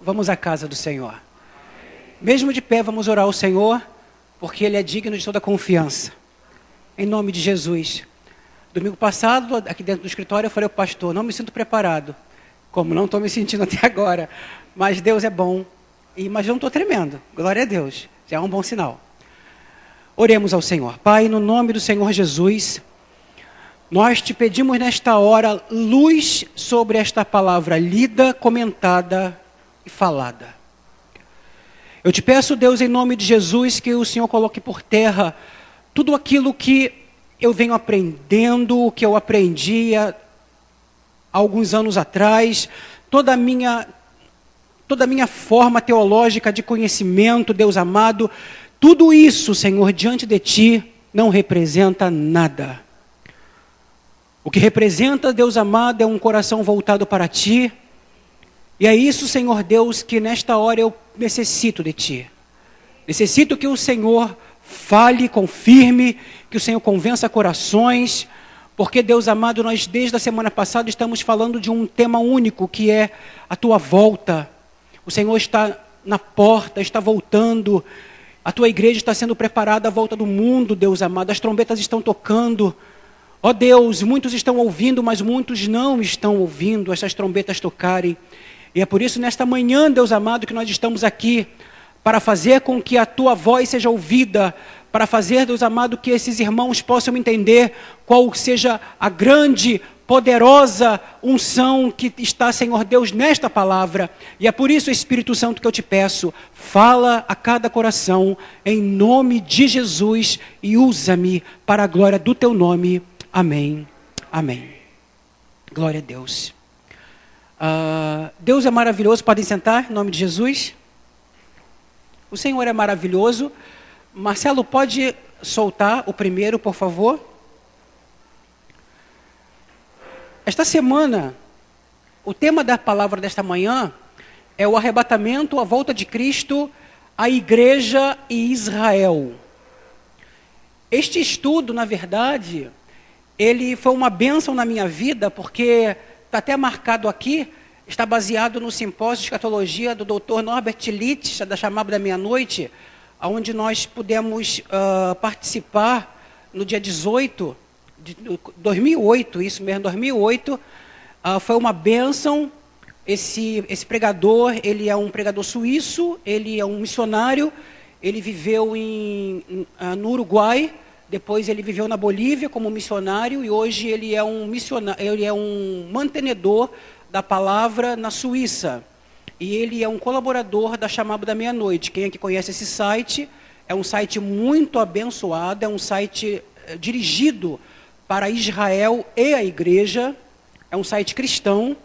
Vamos à casa do Senhor. Mesmo de pé, vamos orar ao Senhor, porque Ele é digno de toda confiança. Em nome de Jesus. Domingo passado, aqui dentro do escritório, eu falei ao pastor, não me sinto preparado, como não estou me sentindo até agora, mas Deus é bom, mas eu não estou tremendo, glória a Deus, já é um bom sinal. Oremos ao Senhor. Pai, no nome do Senhor Jesus, nós te pedimos nesta hora luz sobre esta palavra lida, comentada e falada. Eu te peço, Deus, em nome de Jesus, que o Senhor coloque por terra tudo aquilo que eu venho aprendendo, que eu aprendi há alguns anos atrás, toda a minha forma teológica de conhecimento, Deus amado, tudo isso, Senhor, diante de Ti, não representa nada. O que representa, Deus amado, é um coração voltado para Ti, e é isso, Senhor Deus, que nesta hora eu necessito de Ti. Necessito que o Senhor fale, confirme, que o Senhor convença corações, porque, Deus amado, nós desde a semana passada estamos falando de um tema único, que é a Tua volta. O Senhor está na porta, está voltando, a Tua igreja está sendo preparada à volta do mundo, Deus amado, as trombetas estão tocando. Ó Deus, muitos estão ouvindo, mas muitos não estão ouvindo essas trombetas tocarem. E é por isso, nesta manhã, Deus amado, que nós estamos aqui, para fazer com que a Tua voz seja ouvida, para fazer, Deus amado, que esses irmãos possam entender qual seja a grande, poderosa unção que está, Senhor Deus, nesta palavra. E é por isso, Espírito Santo, que eu te peço, fala a cada coração, em nome de Jesus, e usa-me para a glória do Teu nome. Amém. Amém. Glória a Deus. Deus é maravilhoso, podem sentar, em nome de Jesus. O Senhor é maravilhoso. Marcelo, pode soltar o primeiro, por favor? Esta semana, o tema da palavra desta manhã é o arrebatamento, a volta de Cristo, a igreja e Israel. Este estudo, na verdade, ele foi uma bênção na minha vida, porque está até marcado aqui, está baseado no simpósio de escatologia do Dr. Norbert Litz, da chamada da meia-noite, onde nós pudemos participar no dia 18 de 2008, isso mesmo, 2008, foi uma bênção. Esse pregador, ele é um pregador suíço, ele é um missionário, ele viveu no Uruguai, depois ele viveu na Bolívia como missionário, e hoje ele é um mantenedor da palavra na Suíça. E ele é um colaborador da Chamada da Meia-Noite. Quem aqui conhece esse site, é um site muito abençoado, é um site dirigido para Israel e a igreja, é um site cristão,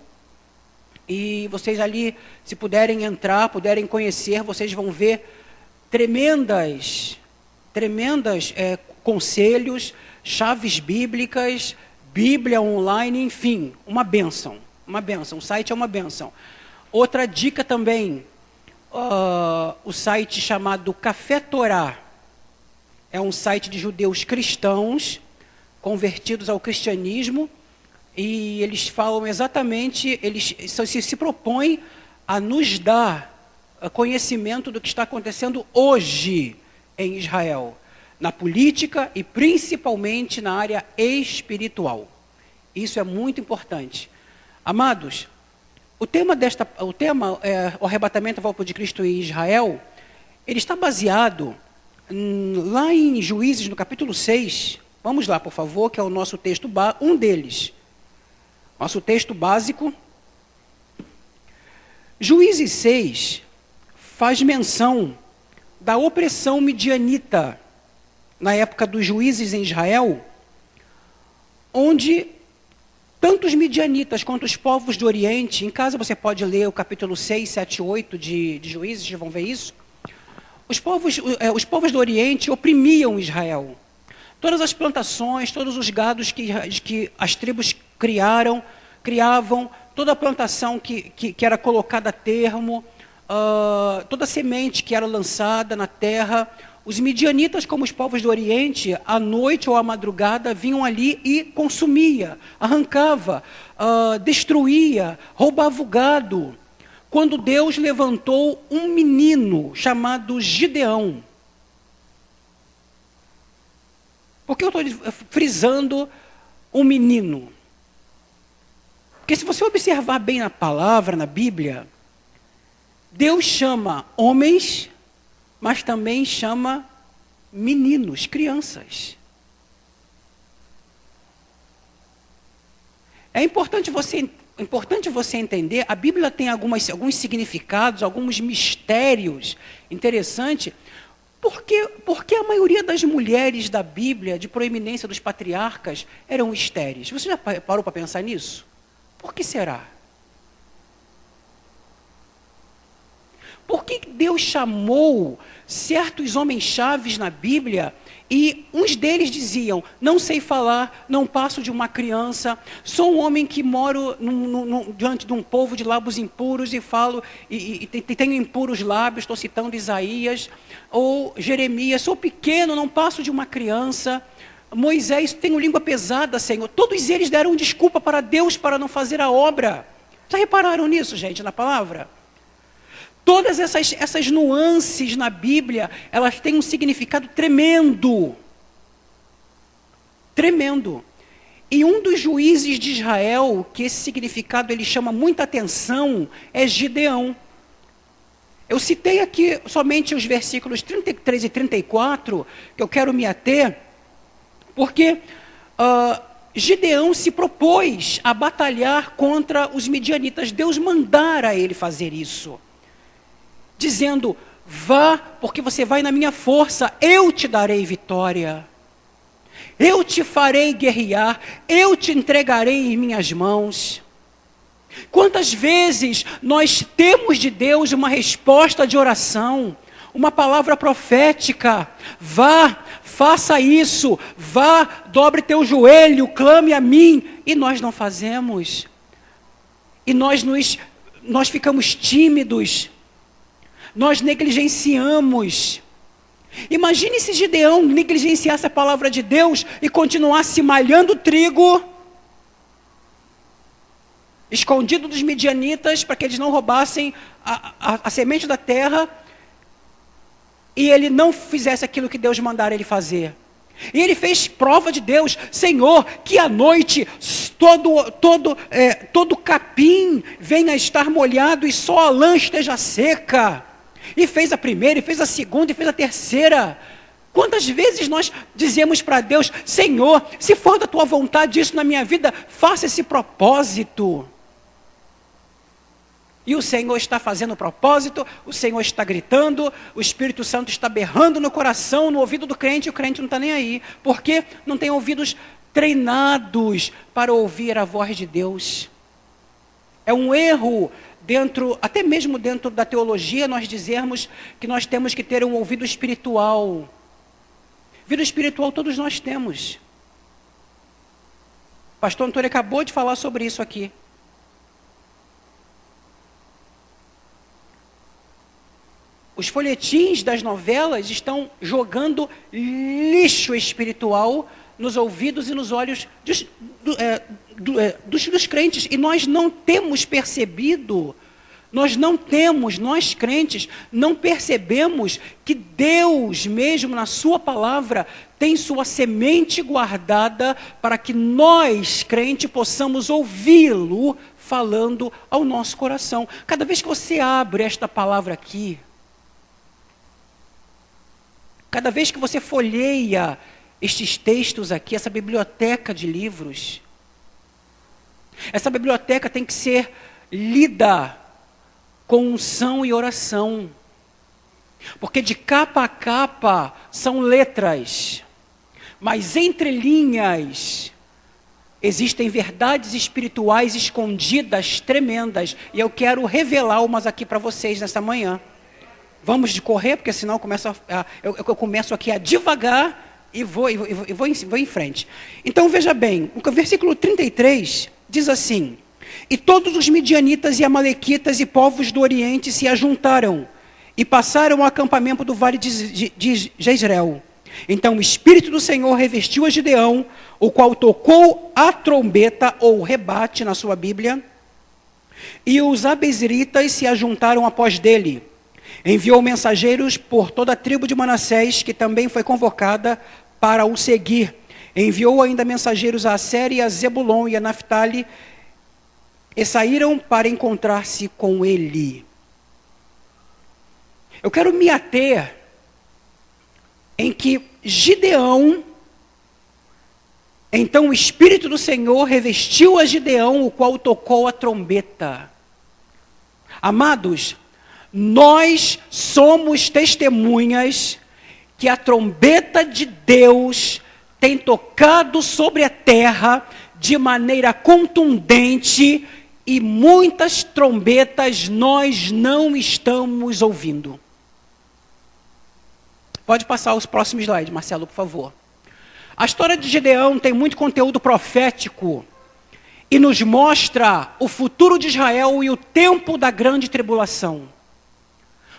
e vocês ali, se puderem entrar, puderem conhecer, vocês vão ver tremendas conselhos, chaves bíblicas, Bíblia online, enfim, uma bênção, o site é uma bênção. Outra dica também, o site chamado Café Torá, é um site de judeus cristãos, convertidos ao cristianismo, e eles falam exatamente, eles se propõem a nos dar conhecimento do que está acontecendo hoje em Israel, na política e principalmente na área espiritual. Isso é muito importante. Amados, o tema o arrebatamento, a volta de Cristo em Israel, ele está baseado lá em Juízes, no capítulo 6. Vamos lá, por favor, que é o nosso texto, um deles. Nosso texto básico. Juízes 6 faz menção da opressão midianita na época dos juízes em Israel, onde tanto os midianitas quanto os povos do Oriente, em casa você pode ler o capítulo 6, 7 e 8 de Juízes, vão ver isso. Os povos do Oriente oprimiam Israel. Todas as plantações, todos os gados que as tribos criavam, toda a plantação que era colocada a termo, toda a semente que era lançada na terra, os midianitas, como os povos do Oriente, à noite ou à madrugada, vinham ali e consumia, arrancava, destruía, roubava o gado. quando Deus levantou um menino chamado Gideão. Por que eu estou frisando um menino? Porque se você observar bem na palavra, na Bíblia, Deus chama homens, mas também chama meninos, crianças. É importante você entender, a Bíblia tem alguns significados, alguns mistérios interessantes. Porque a maioria das mulheres da Bíblia, de proeminência dos patriarcas, eram estéreis? Você já parou para pensar nisso? Por que será? Por que Deus chamou certos homens chaves na Bíblia e uns deles diziam: não sei falar, não passo de uma criança, sou um homem que moro diante de um povo de lábios impuros e falo e tenho impuros lábios, estou citando Isaías, ou Jeremias, sou pequeno, não passo de uma criança. Moisés, tenho língua pesada, Senhor. Todos eles deram desculpa para Deus para não fazer a obra. Já repararam nisso, gente, na palavra? Todas essas nuances na Bíblia, elas têm um significado tremendo. Tremendo. E um dos juízes de Israel, que esse significado ele chama muita atenção, é Gideão. Eu citei aqui somente os versículos 33 e 34, que eu quero me ater, porque Gideão se propôs a batalhar contra os midianitas. Deus mandara ele fazer isso, dizendo: vá, porque você vai na minha força, eu te darei vitória, eu te farei guerrear, eu te entregarei em minhas mãos. Quantas vezes nós temos de Deus uma resposta de oração, uma palavra profética: vá, faça isso, vá, dobre teu joelho, clame a mim, e nós não fazemos, e nós ficamos tímidos, nós negligenciamos. Imagine se Gideão negligenciasse a palavra de Deus e continuasse malhando trigo, escondido dos midianitas, para que eles não roubassem a semente da terra, e ele não fizesse aquilo que Deus mandara ele fazer. E ele fez prova de Deus: Senhor, que à noite todo capim venha a estar molhado e só a lã esteja seca. E fez a primeira, e fez a segunda, e fez a terceira. Quantas vezes nós dizemos para Deus: Senhor, se for da tua vontade isso na minha vida, faça esse propósito. E o Senhor está fazendo o propósito, o Senhor está gritando, o Espírito Santo está berrando no coração, no ouvido do crente, e o crente não está nem aí. Porque não tem ouvidos treinados para ouvir a voz de Deus. É um erro, até mesmo dentro da teologia, nós dizermos que nós temos que ter um ouvido espiritual. Vida espiritual todos nós temos. O pastor Antônio acabou de falar sobre isso aqui. Os folhetins das novelas estão jogando lixo espiritual nos ouvidos e nos olhos dos crentes. E nós não temos percebido, nós crentes, não percebemos que Deus mesmo na sua palavra tem sua semente guardada para que nós, crentes, possamos ouvi-lo falando ao nosso coração. Cada vez que você abre esta palavra aqui, cada vez que você folheia estes textos aqui, essa biblioteca de livros, essa biblioteca tem que ser lida com unção e oração. Porque de capa a capa são letras, mas entre linhas existem verdades espirituais escondidas, tremendas, e eu quero revelar umas aqui para vocês nessa manhã. Vamos de correr, porque senão eu começo aqui a divagar e vou em frente. Então veja bem, o versículo 33 diz assim: e todos os midianitas e amalequitas e povos do Oriente se ajuntaram e passaram ao acampamento do vale de Jezreel. Então o Espírito do Senhor revestiu a Gideão, o qual tocou a trombeta, ou rebate na sua Bíblia, E os abezritas se ajuntaram após dele. Enviou mensageiros por toda a tribo de Manassés, que também foi convocada para o seguir. Enviou ainda mensageiros a Asser e a Zebulon e a Naftali, e saíram para encontrar-se com ele. Eu quero me ater em que Gideão, então o Espírito do Senhor revestiu a Gideão, o qual tocou a trombeta. Amados, nós somos testemunhas que a trombeta de Deus tem tocado sobre a terra de maneira contundente e muitas trombetas nós não estamos ouvindo. Pode passar os próximos slides, Marcelo, por favor. A história de Gideão tem muito conteúdo profético e nos mostra o futuro de Israel e o tempo da grande tribulação.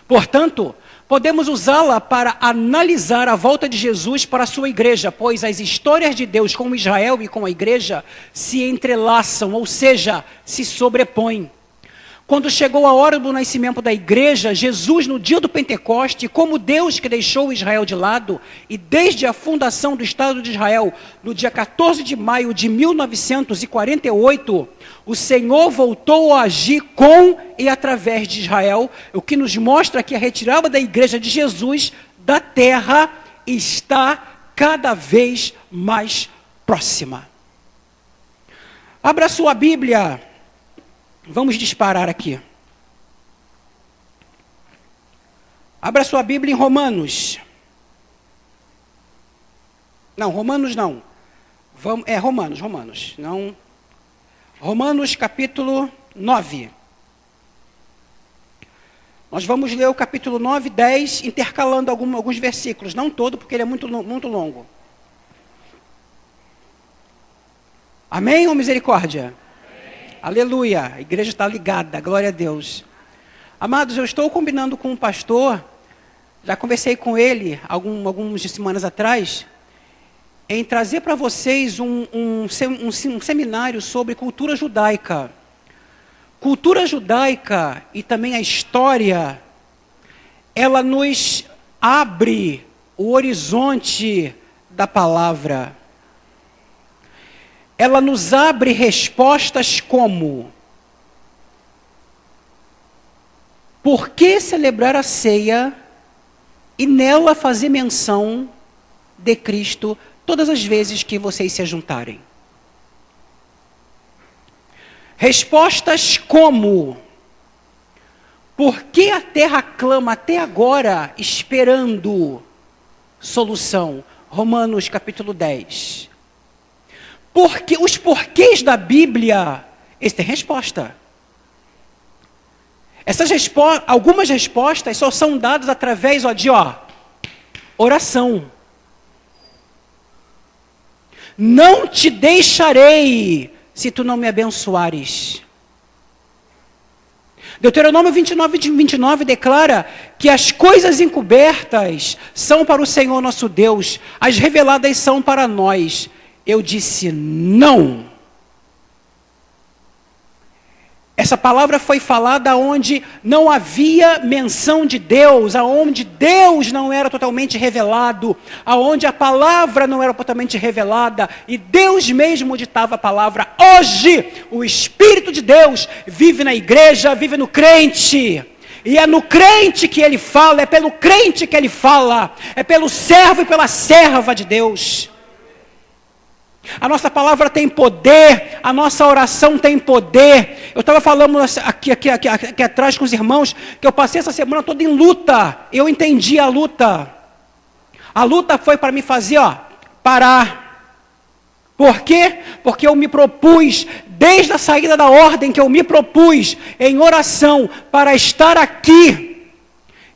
Portanto, podemos usá-la para analisar a volta de Jesus para a sua igreja, pois as histórias de Deus com Israel e com a igreja se entrelaçam, ou seja, se sobrepõem. Quando chegou a hora do nascimento da igreja, Jesus, no dia do Pentecoste, como Deus que deixou Israel de lado, e desde a fundação do Estado de Israel, no dia 14 de maio de 1948, o Senhor voltou a agir com e através de Israel, o que nos mostra que a retirada da igreja de Jesus da terra está cada vez mais próxima. Abra sua Bíblia. Vamos disparar aqui. Abra sua Bíblia em Romanos. Não, Romanos não. Romanos. Não. Romanos capítulo 9. Nós vamos ler o capítulo 9 e 10, intercalando alguns versículos. Não todo, porque ele é muito longo. Amém ou misericórdia? Aleluia, a igreja está ligada, glória a Deus. Amados, eu estou combinando com um pastor, já conversei com ele algumas semanas atrás, em trazer para vocês um seminário sobre cultura judaica. Cultura judaica e também a história, ela nos abre o horizonte da palavra. Ela nos abre respostas como: por que celebrar a ceia e nela fazer menção de Cristo todas as vezes que vocês se ajuntarem? Respostas como: por que a terra clama até agora esperando solução? Romanos capítulo 10. Porque os porquês da Bíblia, eles têm resposta. Algumas respostas só são dadas através de oração. Não te deixarei se tu não me abençoares. Deuteronômio 29 declara que as coisas encobertas são para o Senhor nosso Deus, as reveladas são para nós. Eu disse não. Essa palavra foi falada onde não havia menção de Deus, aonde Deus não era totalmente revelado, aonde a palavra não era totalmente revelada, e Deus mesmo ditava a palavra. Hoje, o Espírito de Deus vive na igreja, vive no crente. E é no crente que ele fala, é pelo crente que ele fala, é pelo servo e pela serva de Deus. A nossa palavra tem poder, a nossa oração tem poder. Eu estava falando aqui atrás com os irmãos, que eu passei essa semana toda em luta. Eu entendi a luta. A luta foi para me fazer parar. Por quê? Porque eu me propus, desde a saída da ordem que eu me propus, em oração, para estar aqui.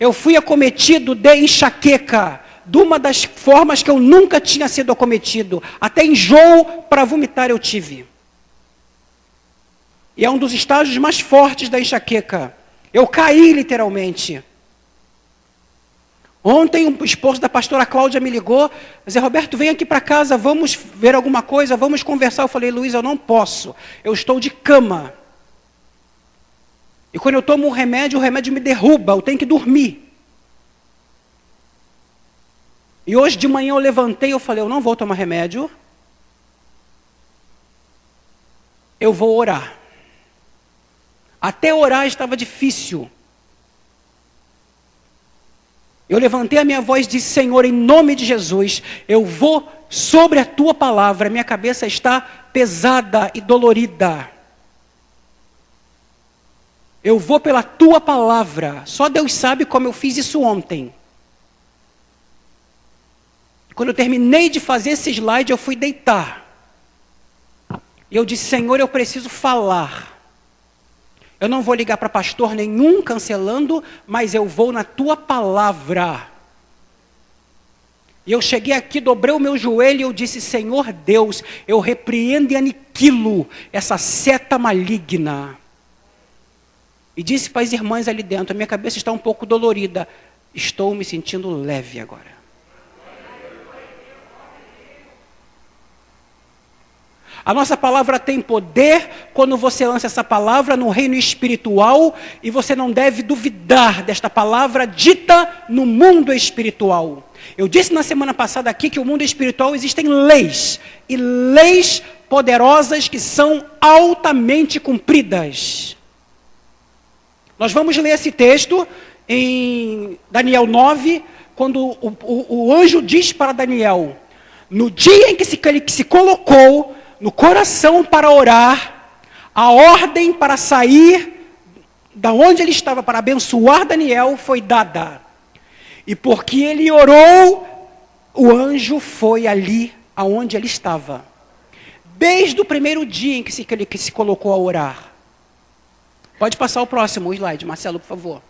Eu fui acometido de enxaqueca, de uma das formas que eu nunca tinha sido acometido. Até enjoo para vomitar eu tive. E é um dos estágios mais fortes da enxaqueca. Eu caí literalmente. Ontem o esposo da pastora Cláudia me ligou, Zé Roberto, vem aqui para casa, vamos ver alguma coisa, vamos conversar. Eu falei, Luiz, eu não posso, eu estou de cama. E quando eu tomo o remédio me derruba, eu tenho que dormir. E hoje de manhã eu levantei e eu falei, eu não vou tomar remédio. Eu vou orar. Até orar estava difícil. Eu levantei a minha voz e disse, Senhor, em nome de Jesus, eu vou sobre a tua palavra. Minha cabeça está pesada e dolorida. Eu vou pela tua palavra. Só Deus sabe como eu fiz isso ontem. Quando eu terminei de fazer esse slide, eu fui deitar. E eu disse, Senhor, eu preciso falar. Eu não vou ligar para pastor nenhum cancelando, mas eu vou na tua palavra. E eu cheguei aqui, dobrei o meu joelho e eu disse, Senhor Deus, eu repreendo e aniquilo essa seta maligna. E disse para as irmãs ali dentro, a minha cabeça está um pouco dolorida. Estou me sentindo leve agora. A nossa palavra tem poder quando você lança essa palavra no reino espiritual e você não deve duvidar desta palavra dita no mundo espiritual. Eu disse na semana passada aqui que no mundo espiritual existem leis e leis poderosas que são altamente cumpridas. Nós vamos ler esse texto em Daniel 9, quando o anjo diz para Daniel, no dia em que ele se colocou no coração para orar, a ordem para sair da onde ele estava para abençoar Daniel foi dada. E porque ele orou, o anjo foi ali aonde ele estava. Desde o primeiro dia em que ele se colocou a orar. Pode passar o próximo slide, Marcelo, por favor.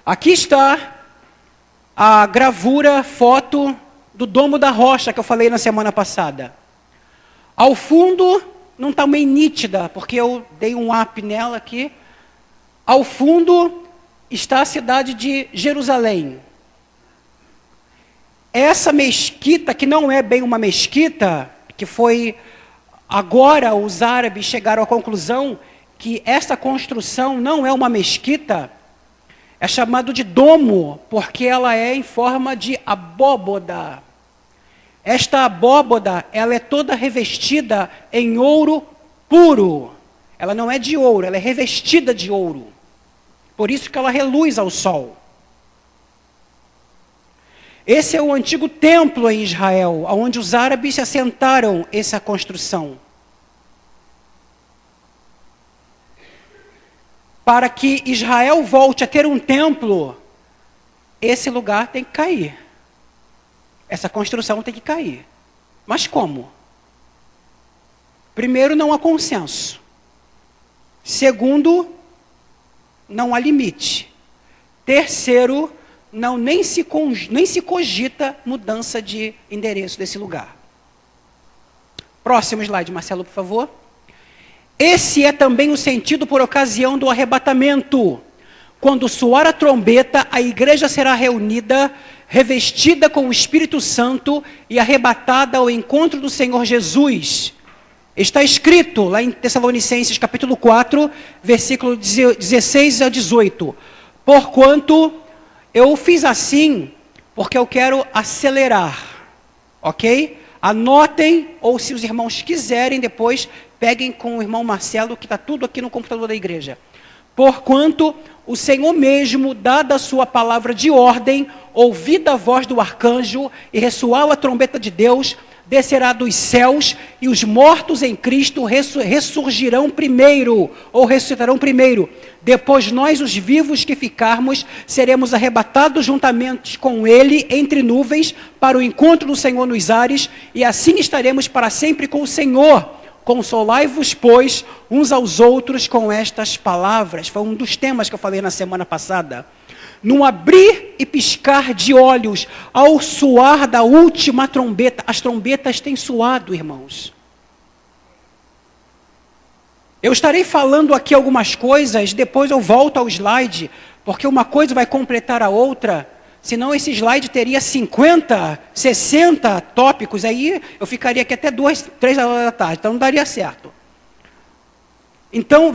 Aqui está a gravura, foto do Domo da Rocha que eu falei na semana passada. Ao fundo, não está bem nítida, porque eu dei um up nela aqui. Ao fundo está a cidade de Jerusalém. Essa mesquita, que não é bem uma mesquita, que foi agora os árabes chegaram à conclusão que essa construção não é uma mesquita, é chamado de domo, porque ela é em forma de abóboda. Esta abóboda, ela é toda revestida em ouro puro. Ela não é de ouro, ela é revestida de ouro. Por isso que ela reluz ao sol. Esse é o antigo templo em Israel, onde os árabes se assentaram essa construção. Para que Israel volte a ter um templo, esse lugar tem que cair. Essa construção tem que cair. Mas como? Primeiro, não há consenso. Segundo, não há limite. Terceiro, nem se cogita mudança de endereço desse lugar. Próximo slide, Marcelo, por favor. Esse é também o sentido por ocasião do arrebatamento. Quando soar a trombeta, a igreja será reunida, revestida com o Espírito Santo e arrebatada ao encontro do Senhor Jesus. Está escrito lá em Tessalonicenses capítulo 4, versículo 16 a 18. Porquanto eu fiz assim, porque eu quero acelerar, ok? Anotem, ou se os irmãos quiserem depois, peguem com o irmão Marcelo, que está tudo aqui no computador da igreja. Porquanto o Senhor mesmo, dada a sua palavra de ordem, ouvida a voz do arcanjo e ressoar a trombeta de Deus, descerá dos céus e os mortos em Cristo ressurgirão primeiro, ou ressuscitarão primeiro. Depois nós, os vivos que ficarmos, seremos arrebatados juntamente com Ele entre nuvens para o encontro do Senhor nos ares, e assim estaremos para sempre com o Senhor. Consolai-vos, pois, uns aos outros com estas palavras. Foi um dos temas que eu falei na semana passada. Num abrir e piscar de olhos, ao soar da última trombeta. As trombetas têm soado, irmãos. Eu estarei falando aqui algumas coisas, depois eu volto ao slide, porque uma coisa vai completar a outra. Senão esse slide teria 50, 60 tópicos, aí eu ficaria aqui até 2, 3 horas da tarde, então não daria certo. Então,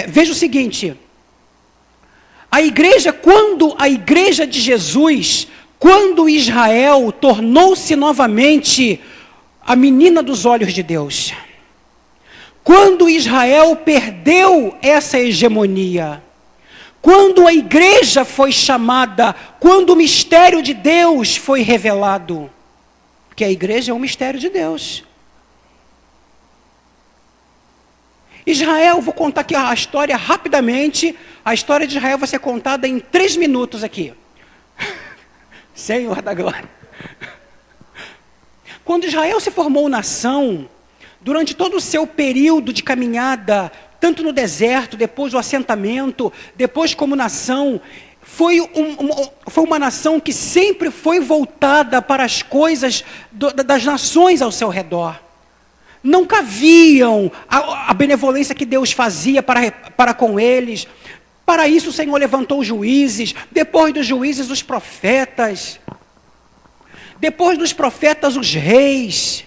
veja o seguinte, Quando a igreja de Jesus, quando Israel tornou-se novamente a menina dos olhos de Deus, quando Israel perdeu essa hegemonia, quando a igreja foi chamada, quando o mistério de Deus foi revelado, porque a igreja é um mistério de Deus. Israel, vou contar aqui a história rapidamente. A história de Israel vai ser contada em 3 minutos aqui. Senhor da glória. Quando Israel se formou nação, durante todo o seu período de caminhada, tanto no deserto, depois do assentamento, depois como nação, foi uma nação que sempre foi voltada para as coisas das nações ao seu redor. Nunca viam a benevolência que Deus fazia para com eles. Para isso o Senhor levantou os juízes, depois dos juízes os profetas, depois dos profetas os reis.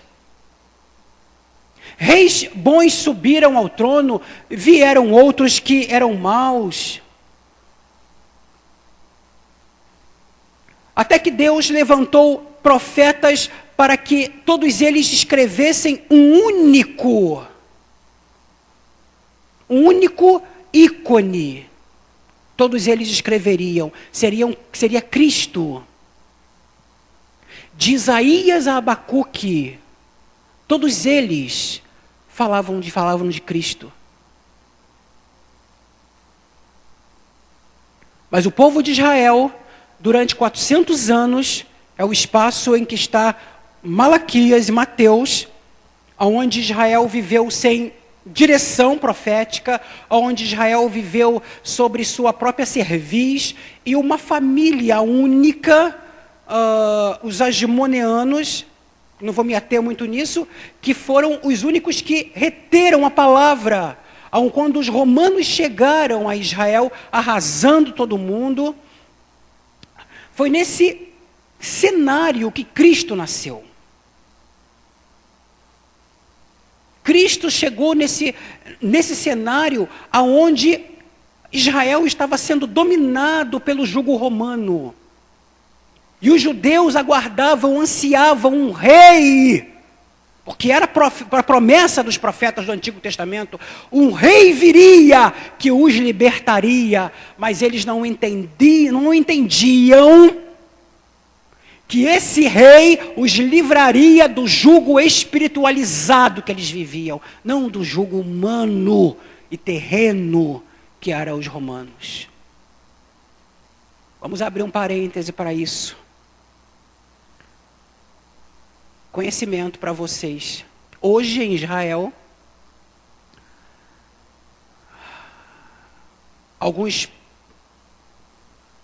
Reis bons subiram ao trono, vieram outros que eram maus. Até que Deus levantou profetas para que todos eles escrevessem um único ícone. Todos eles escreveriam, seria Cristo. De Isaías a Abacuque, todos eles falavam de Cristo. Mas o povo de Israel, durante 400 anos, é o espaço em que está Malaquias e Mateus, onde Israel viveu sem direção profética, onde Israel viveu sobre sua própria cerviz, e uma família única, os agimoneanos, não vou me ater muito nisso, que foram os únicos que reteram a palavra, quando os romanos chegaram a Israel, arrasando todo mundo. Foi nesse cenário que Cristo nasceu. Cristo chegou nesse cenário onde Israel estava sendo dominado pelo jugo romano. E os judeus aguardavam, ansiavam um rei, porque era a promessa dos profetas do Antigo Testamento, um rei viria que os libertaria, mas eles não entendiam que esse rei os livraria do jugo espiritualizado que eles viviam, não do jugo humano e terreno que eram os romanos. Vamos abrir um parêntese para isso. Conhecimento para vocês. Hoje em Israel, alguns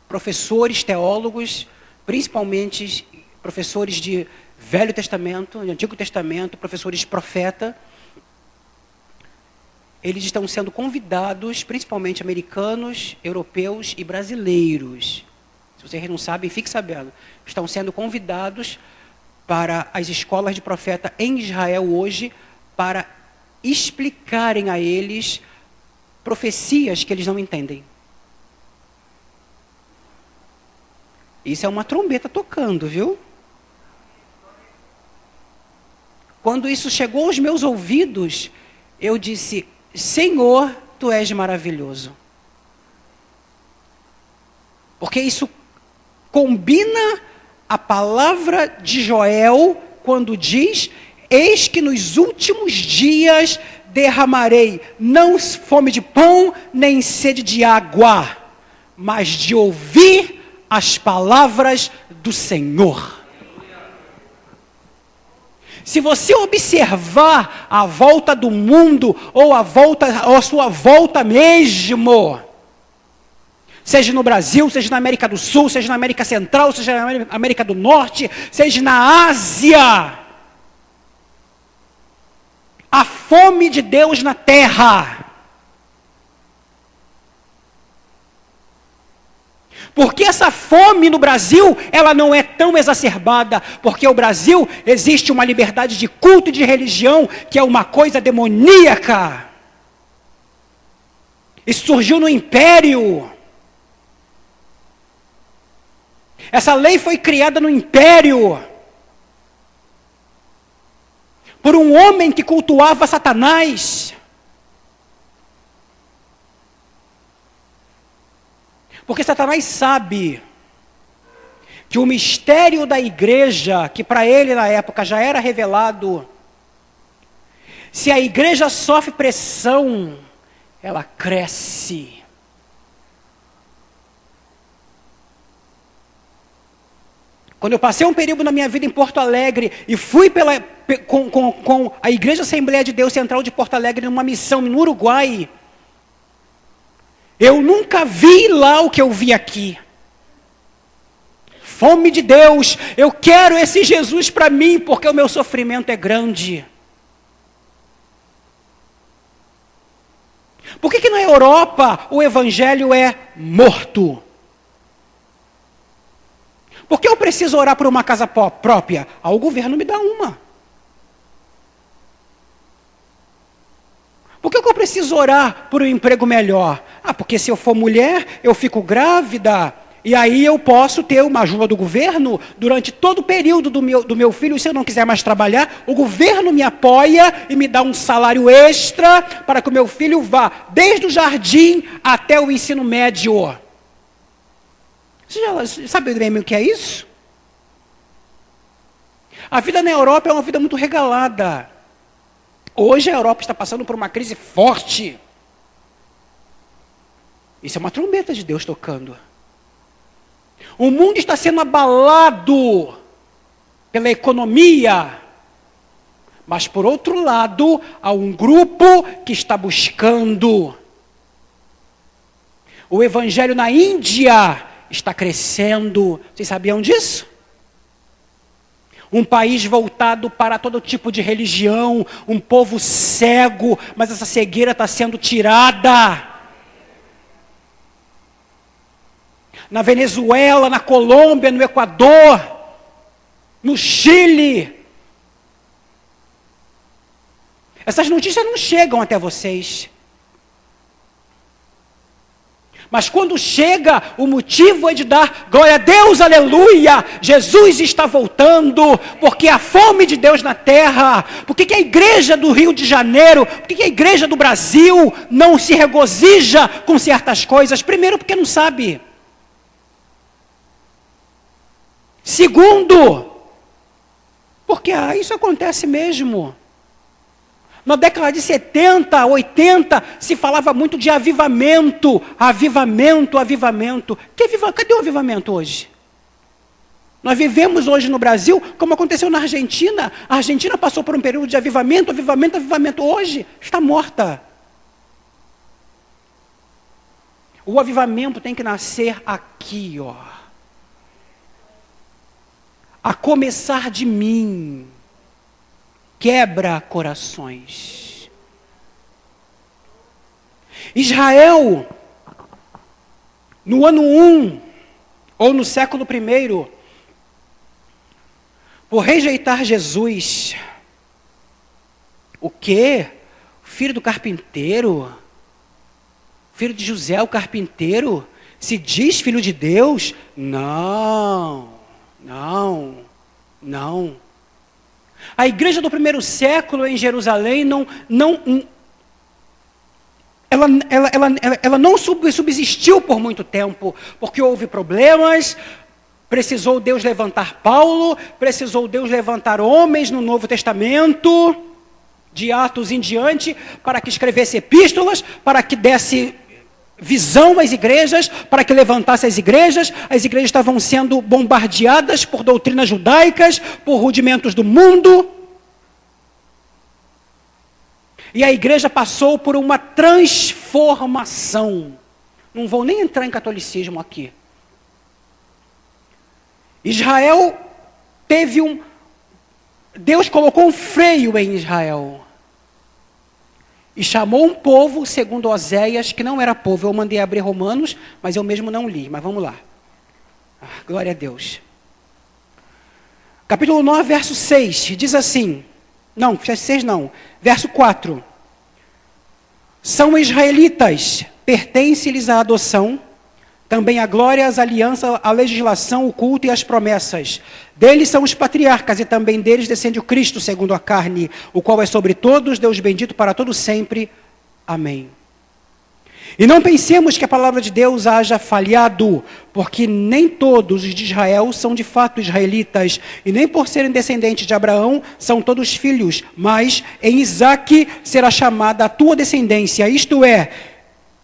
professores, teólogos, principalmente professores de Velho Testamento, de Antigo Testamento, professores profeta, eles estão sendo convidados, principalmente americanos, europeus e brasileiros. Se vocês não sabem, fique sabendo. Estão sendo convidados para as escolas de profeta em Israel hoje, para explicarem a eles profecias que eles não entendem. Isso é uma trombeta tocando, viu? Quando isso chegou aos meus ouvidos, eu disse: Senhor, Tu és maravilhoso. Porque isso combina a palavra de Joel, quando diz: eis que nos últimos dias derramarei não fome de pão, nem sede de água, mas de ouvir as palavras do Senhor. Se você observar a volta do mundo, ou a sua volta mesmo, seja no Brasil, seja na América do Sul, seja na América Central, seja na América do Norte, seja na Ásia, a fome de Deus na terra. Porque essa fome no Brasil, ela não é tão exacerbada, porque no Brasil existe uma liberdade de culto e de religião, que é uma coisa demoníaca. Isso surgiu no Império. Essa lei foi criada no império por um homem que cultuava Satanás. Porque Satanás sabe que o mistério da igreja, que para ele na época já era revelado, se a igreja sofre pressão, ela cresce. Quando eu passei um período na minha vida em Porto Alegre e fui com a Igreja Assembleia de Deus Central de Porto Alegre numa missão no Uruguai, eu nunca vi lá o que eu vi aqui. Fome de Deus, eu quero esse Jesus para mim, porque o meu sofrimento é grande. Por que na Europa o evangelho é morto? Por que eu preciso orar por uma casa própria? O governo me dá uma. Por que eu preciso orar por um emprego melhor? Porque se eu for mulher, eu fico grávida, e aí eu posso ter uma ajuda do governo durante todo o período do meu filho. Se eu não quiser mais trabalhar, o governo me apoia e me dá um salário extra para que o meu filho vá desde o jardim até o ensino médio. Você já sabe bem o que é isso? A vida na Europa é uma vida muito regalada. Hoje a Europa está passando por uma crise forte. Isso é uma trombeta de Deus tocando. O mundo está sendo abalado pela economia. Mas por outro lado, há um grupo que está buscando. O evangelho na Índia está crescendo. Vocês sabiam disso? Um país voltado para todo tipo de religião, um povo cego, mas essa cegueira está sendo tirada. Na Venezuela, na Colômbia, no Equador, no Chile. Essas notícias não chegam até vocês. Mas quando chega, o motivo é de dar glória a Deus, aleluia, Jesus está voltando, porque a fome de Deus na terra. Por que a igreja do Rio de Janeiro, por que a igreja do Brasil não se regozija com certas coisas? Primeiro, porque não sabe. Segundo, porque isso acontece mesmo. Na década de 70, 80, se falava muito de avivamento. Avivamento, avivamento. Cadê o avivamento hoje? Nós vivemos hoje no Brasil, como aconteceu na Argentina. A Argentina passou por um período de avivamento, avivamento, avivamento. Hoje está morta. O avivamento tem que nascer aqui, ó. A começar de mim. Quebra corações. Israel, no ano 1, ou no século 1, por rejeitar Jesus, o quê? Filho do carpinteiro, filho de José, o carpinteiro, se diz filho de Deus? Não. A igreja do primeiro século em Jerusalém ela não subsistiu por muito tempo, porque houve problemas. Precisou Deus levantar Paulo, precisou Deus levantar homens no Novo Testamento, de Atos em diante, para que escrevesse epístolas, para que desse visão às igrejas, para que levantasse as igrejas estavam sendo bombardeadas por doutrinas judaicas, por rudimentos do mundo. E a igreja passou por uma transformação. Não vou nem entrar em catolicismo aqui. Israel Deus colocou um freio em Israel. E chamou um povo, segundo Oséias, que não era povo. Eu mandei abrir Romanos, mas eu mesmo não li. Mas vamos lá. Glória a Deus. Capítulo 9, verso 6, diz assim. Não, 6 não. Verso 4. São israelitas, pertence-lhes a adoção, Também a glória, as alianças, a legislação, o culto e as promessas. Deles são os patriarcas, e também deles descende o Cristo, segundo a carne, o qual é sobre todos, Deus bendito para todo sempre. Amém. E não pensemos que a palavra de Deus haja falhado, porque nem todos os de Israel são de fato israelitas, e nem por serem descendentes de Abraão são todos filhos, mas em Isaque será chamada a tua descendência, isto é,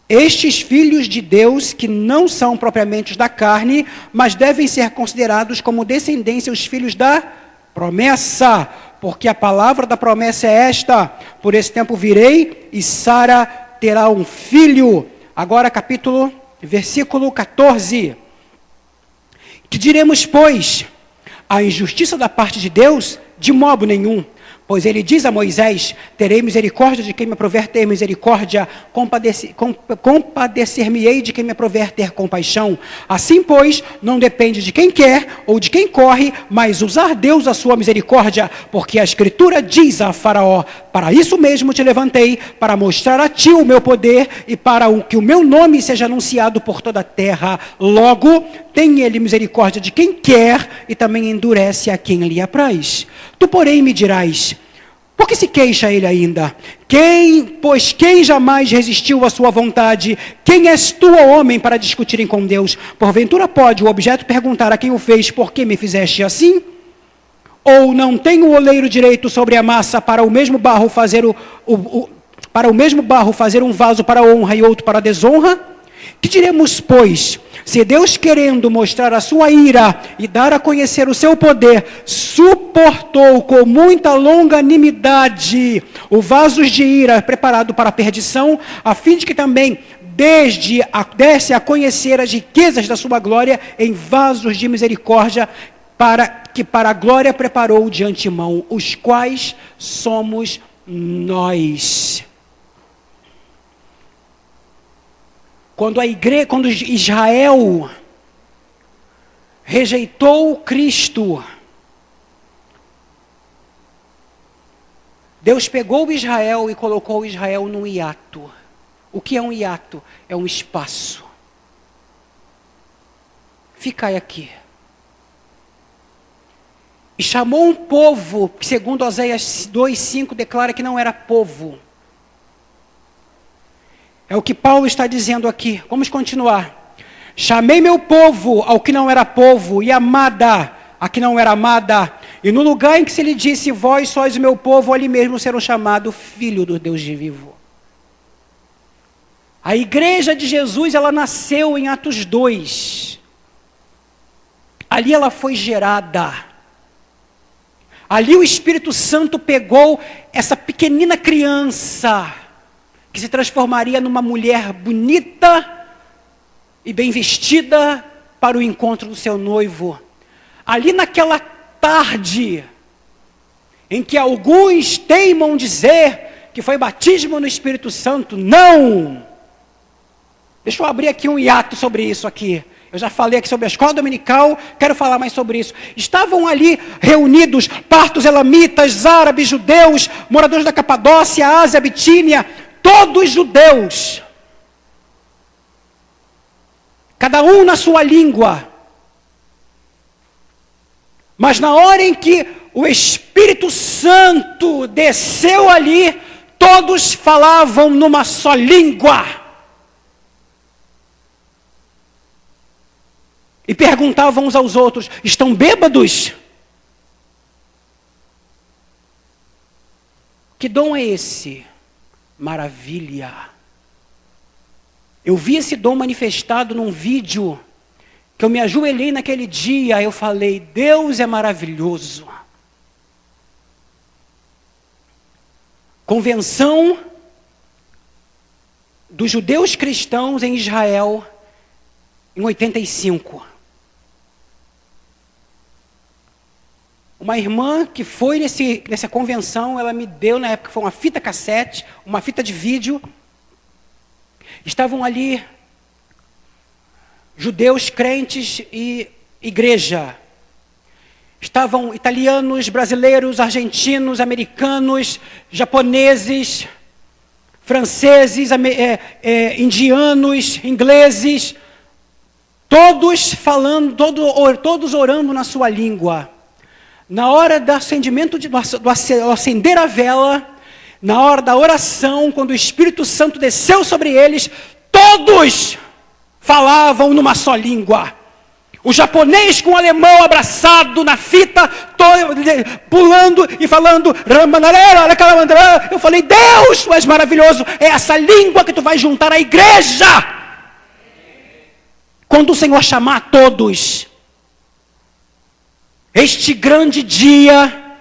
estes filhos de Deus, que não são propriamente os da carne, mas devem ser considerados como descendência os filhos da promessa, porque a palavra da promessa é esta: por esse tempo virei e Sara terá um filho. Agora versículo 14. Que diremos, pois? A injustiça da parte de Deus? De modo nenhum. Pois ele diz a Moisés: terei misericórdia de quem me aprover ter misericórdia, compadecer-me-ei de quem me aprover ter compaixão. Assim, pois, não depende de quem quer ou de quem corre, mas usar Deus a sua misericórdia, porque a Escritura diz a Faraó: para isso mesmo te levantei, para mostrar a ti o meu poder e para que o meu nome seja anunciado por toda a terra. Logo, tem ele misericórdia de quem quer e também endurece a quem lhe apraz. Tu, porém, me dirás: por que se queixa ele ainda? Pois quem jamais resistiu à sua vontade? Quem és tu, ó homem, para discutirem com Deus? Porventura pode o objeto perguntar a quem o fez: por que me fizeste assim? Ou não tem o oleiro direito sobre a massa para o mesmo barro fazer um vaso para honra e outro para desonra? Que diremos, pois? Se Deus, querendo mostrar a sua ira e dar a conhecer o seu poder, suportou com muita longanimidade o vasos de ira preparado para a perdição, a fim de que também desse a conhecer as riquezas da sua glória em vasos de misericórdia, para a glória preparou de antemão, os quais somos nós. Quando Israel rejeitou Cristo, Deus pegou Israel e colocou Israel num hiato. O que é um hiato? É um espaço. Ficai aqui. E chamou um povo, que segundo Oséias 2:5 declara que não era povo. É o que Paulo está dizendo aqui. Vamos continuar. Chamei meu povo ao que não era povo, e amada a que não era amada. E no lugar em que se lhe disse: vós sois o meu povo, ali mesmo serão chamados filho do Deus vivo. A igreja de Jesus, ela nasceu em Atos 2. Ali ela foi gerada. Ali o Espírito Santo pegou essa pequenina criança, que se transformaria numa mulher bonita e bem vestida para o encontro do seu noivo. Ali naquela tarde, em que alguns teimam dizer que foi batismo no Espírito Santo, não! Deixa eu abrir aqui um hiato sobre isso aqui. Eu já falei aqui sobre a escola dominical, quero falar mais sobre isso. Estavam ali reunidos partos elamitas, árabes, judeus, moradores da Capadócia, Ásia, Bitínia, todos judeus. Cada um na sua língua. Mas na hora em que o Espírito Santo desceu ali, todos falavam numa só língua. E perguntavam uns aos outros: estão bêbados? Que dom é esse? Maravilha. Eu vi esse dom manifestado num vídeo, que eu me ajoelhei naquele dia, eu falei: Deus é maravilhoso. Convenção dos judeus cristãos em Israel, em 85. Uma irmã que foi nessa convenção, ela me deu, na época foi uma fita cassete, uma fita de vídeo. Estavam ali judeus, crentes e igreja. Estavam italianos, brasileiros, argentinos, americanos, japoneses, franceses, indianos, ingleses, todos falando, todos orando na sua língua. Na hora do acendimento, do acender a vela, na hora da oração, quando o Espírito Santo desceu sobre eles, todos falavam numa só língua. O japonês com o alemão abraçado na fita, pulando e falando. Eu falei, Deus, tu és maravilhoso. É essa língua que tu vai juntar à igreja. Quando o Senhor chamar todos. Este grande dia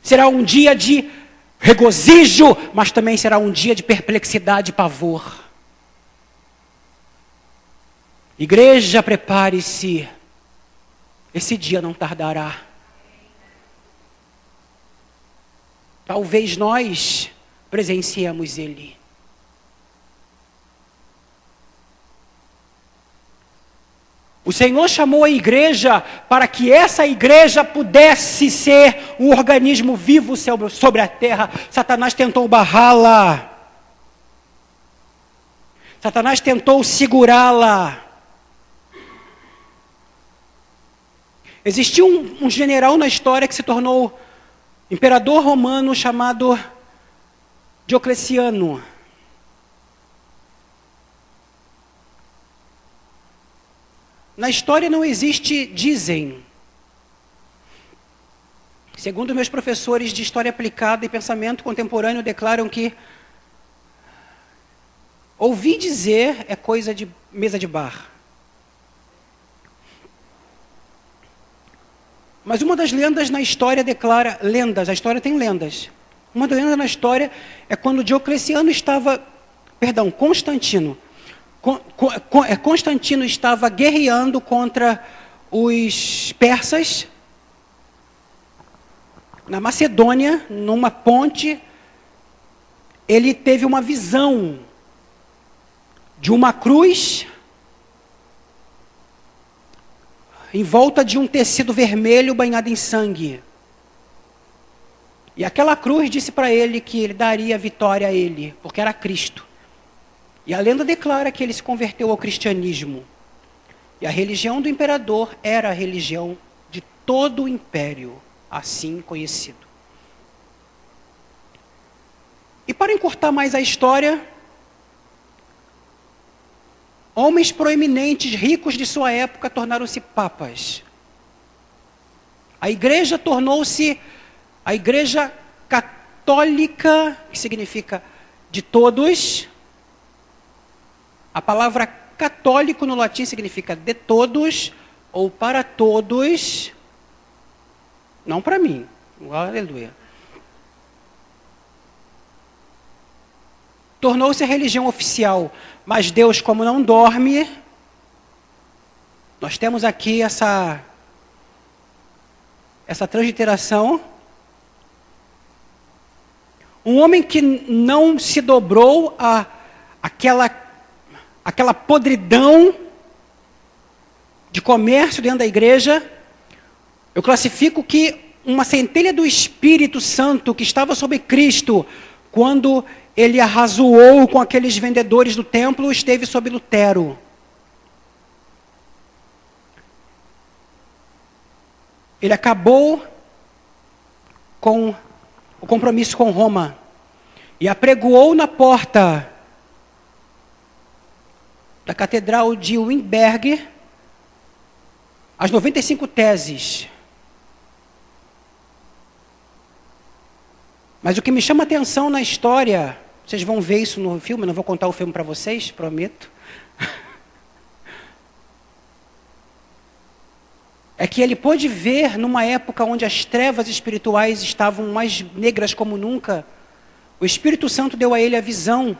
será um dia de regozijo, mas também será um dia de perplexidade e pavor. Igreja, prepare-se. Esse dia não tardará. Talvez nós presenciemos ele. O Senhor chamou a igreja para que essa igreja pudesse ser um organismo vivo sobre a terra. Satanás tentou barrá-la. Satanás tentou segurá-la. Existiu um general na história que se tornou imperador romano chamado Diocleciano. Na história não existe dizem. Segundo meus professores de História Aplicada e Pensamento Contemporâneo declaram que ouvir dizer é coisa de mesa de bar. Mas uma das lendas na história declara... Lendas, a história tem lendas. Uma das lendas na história é quando Diocleciano estava... Perdão, Constantino. Constantino estava guerreando contra os persas na Macedônia, numa ponte. Ele teve uma visão de uma cruz em volta de um tecido vermelho banhado em sangue. E aquela cruz disse para ele que ele daria vitória a ele, porque era Cristo. E a lenda declara que ele se converteu ao cristianismo. E a religião do imperador era a religião de todo o império, assim conhecido. E para encurtar mais a história, homens proeminentes, ricos de sua época, tornaram-se papas. A igreja tornou-se a igreja católica, que significa de todos. A palavra católico no latim significa de todos ou para todos. Não para mim. Aleluia. Tornou-se a religião oficial. Mas Deus, como não dorme, nós temos aqui essa transliteração. Um homem que não se dobrou àquela podridão de comércio dentro da igreja. Eu classifico que uma centelha do Espírito Santo que estava sobre Cristo, quando ele arrazoou com aqueles vendedores do templo, esteve sobre Lutero. Ele acabou com o compromisso com Roma e apregoou na porta da Catedral de Wittenberg as 95 teses. Mas o que me chama a atenção na história, vocês vão ver isso no filme, não vou contar o filme para vocês, prometo. É que ele pôde ver numa época onde as trevas espirituais estavam mais negras como nunca. O Espírito Santo deu a ele a visão.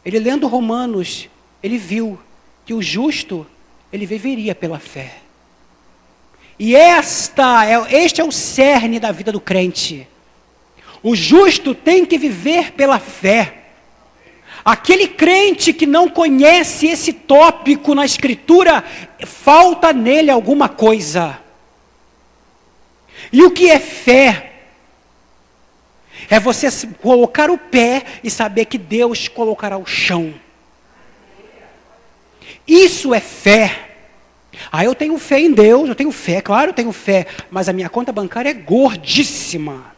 Ele lendo Romanos, ele viu que o justo, ele viveria pela fé. E este é o cerne da vida do crente. O justo tem que viver pela fé. Aquele crente que não conhece esse tópico na Escritura, falta nele alguma coisa. E o que é fé? É você colocar o pé e saber que Deus colocará o chão. Isso é fé. Ah, eu tenho fé em Deus, eu tenho fé, claro, eu tenho fé, mas a minha conta bancária é gordíssima.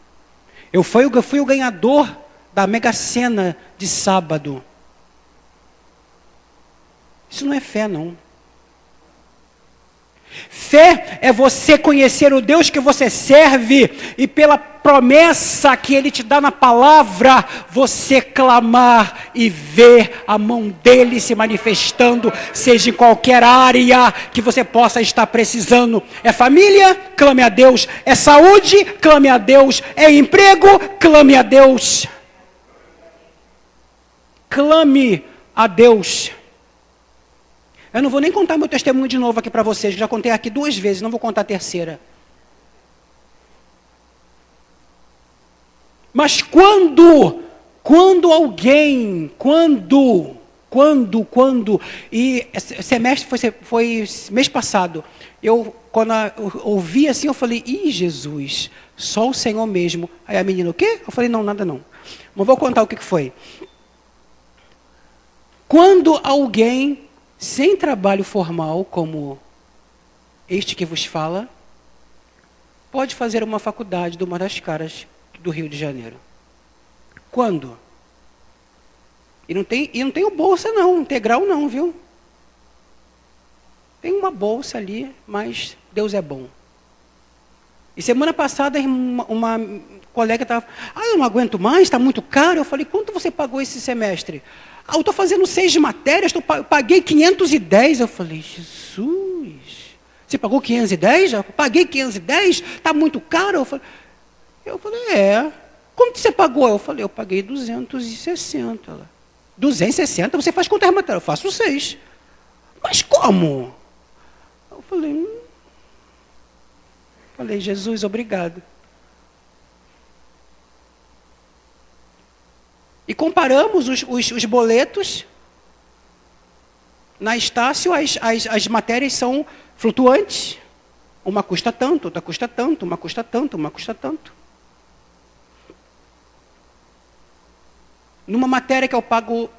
Eu fui o ganhador da Mega Sena de sábado. Isso não é fé, não. Fé é você conhecer o Deus que você serve e pela promessa que Ele te dá na palavra, você clamar e ver a mão dEle se manifestando, seja em qualquer área que você possa estar precisando. É família? Clame a Deus. É saúde? Clame a Deus. É emprego? Clame a Deus. Clame a Deus. Eu não vou nem contar meu testemunho de novo aqui para vocês, já contei aqui 2 vezes, não vou contar a terceira. Mas quando alguém, e semestre foi mês passado, quando eu ouvi assim, eu falei, ih, Jesus, só o Senhor mesmo. Aí a menina, o quê? Eu falei, não, nada não. Mas vou contar o que foi. Quando alguém sem trabalho formal, como este que vos fala, pode fazer uma faculdade de uma das caras do Rio de Janeiro. Quando? E não tem bolsa não, integral não, viu? Tem uma bolsa ali, mas Deus é bom. E semana passada uma colega estava, eu não aguento mais, está muito caro. Eu falei, quanto você pagou esse semestre? Eu estou fazendo 6 matérias, paguei 510. Eu falei, Jesus, você pagou 510? Eu paguei 510, está muito caro. Eu falei, quanto você pagou? Eu falei, eu paguei 260. Ela, 260? Você faz quantas matérias? Eu faço 6. Mas como? Eu falei, Jesus, obrigado. E comparamos os boletos. Na Estácio, as matérias são flutuantes. Uma custa tanto, outra custa tanto, uma custa tanto, uma custa tanto. Numa matéria que eu pago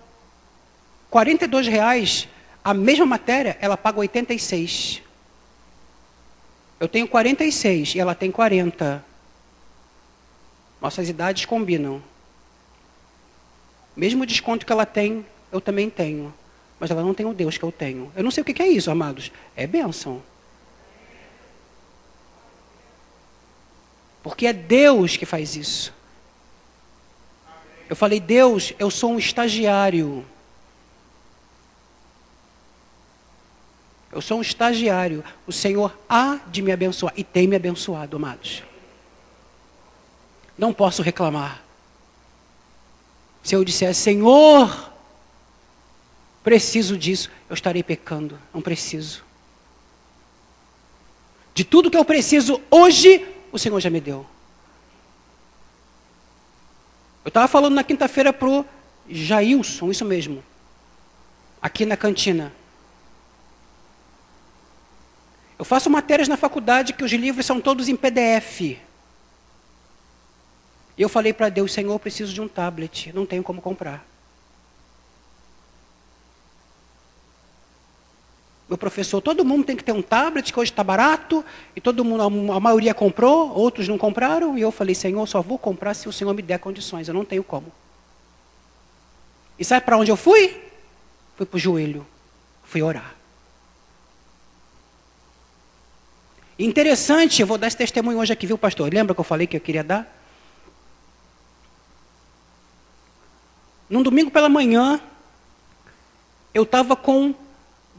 R$42, a mesma matéria, ela paga 86. Eu tenho 46 e ela tem 40. Nossas idades combinam. Mesmo desconto que ela tem, eu também tenho. Mas ela não tem o Deus que eu tenho. Eu não sei o que é isso, amados. É bênção. Porque é Deus que faz isso. Eu falei, Deus, eu sou um estagiário. Eu sou um estagiário. O Senhor há de me abençoar. E tem me abençoado, amados. Não posso reclamar. Se eu disser, Senhor, preciso disso, eu estarei pecando. Não preciso. De tudo que eu preciso hoje, o Senhor já me deu. Eu estava falando na quinta-feira para o Jailson, isso mesmo. Aqui na cantina. Eu faço matérias na faculdade que os livros são todos em PDF. E eu falei para Deus, Senhor, eu preciso de um tablet, não tenho como comprar. Meu professor, todo mundo tem que ter um tablet, que hoje está barato, e todo mundo, a maioria comprou, outros não compraram, e eu falei, Senhor, eu só vou comprar se o Senhor me der condições, eu não tenho como. E sabe para onde eu fui? Fui para o joelho, fui orar. Interessante, eu vou dar esse testemunho hoje aqui, viu, pastor? Lembra que eu falei que eu queria dar? Num domingo pela manhã, eu estava com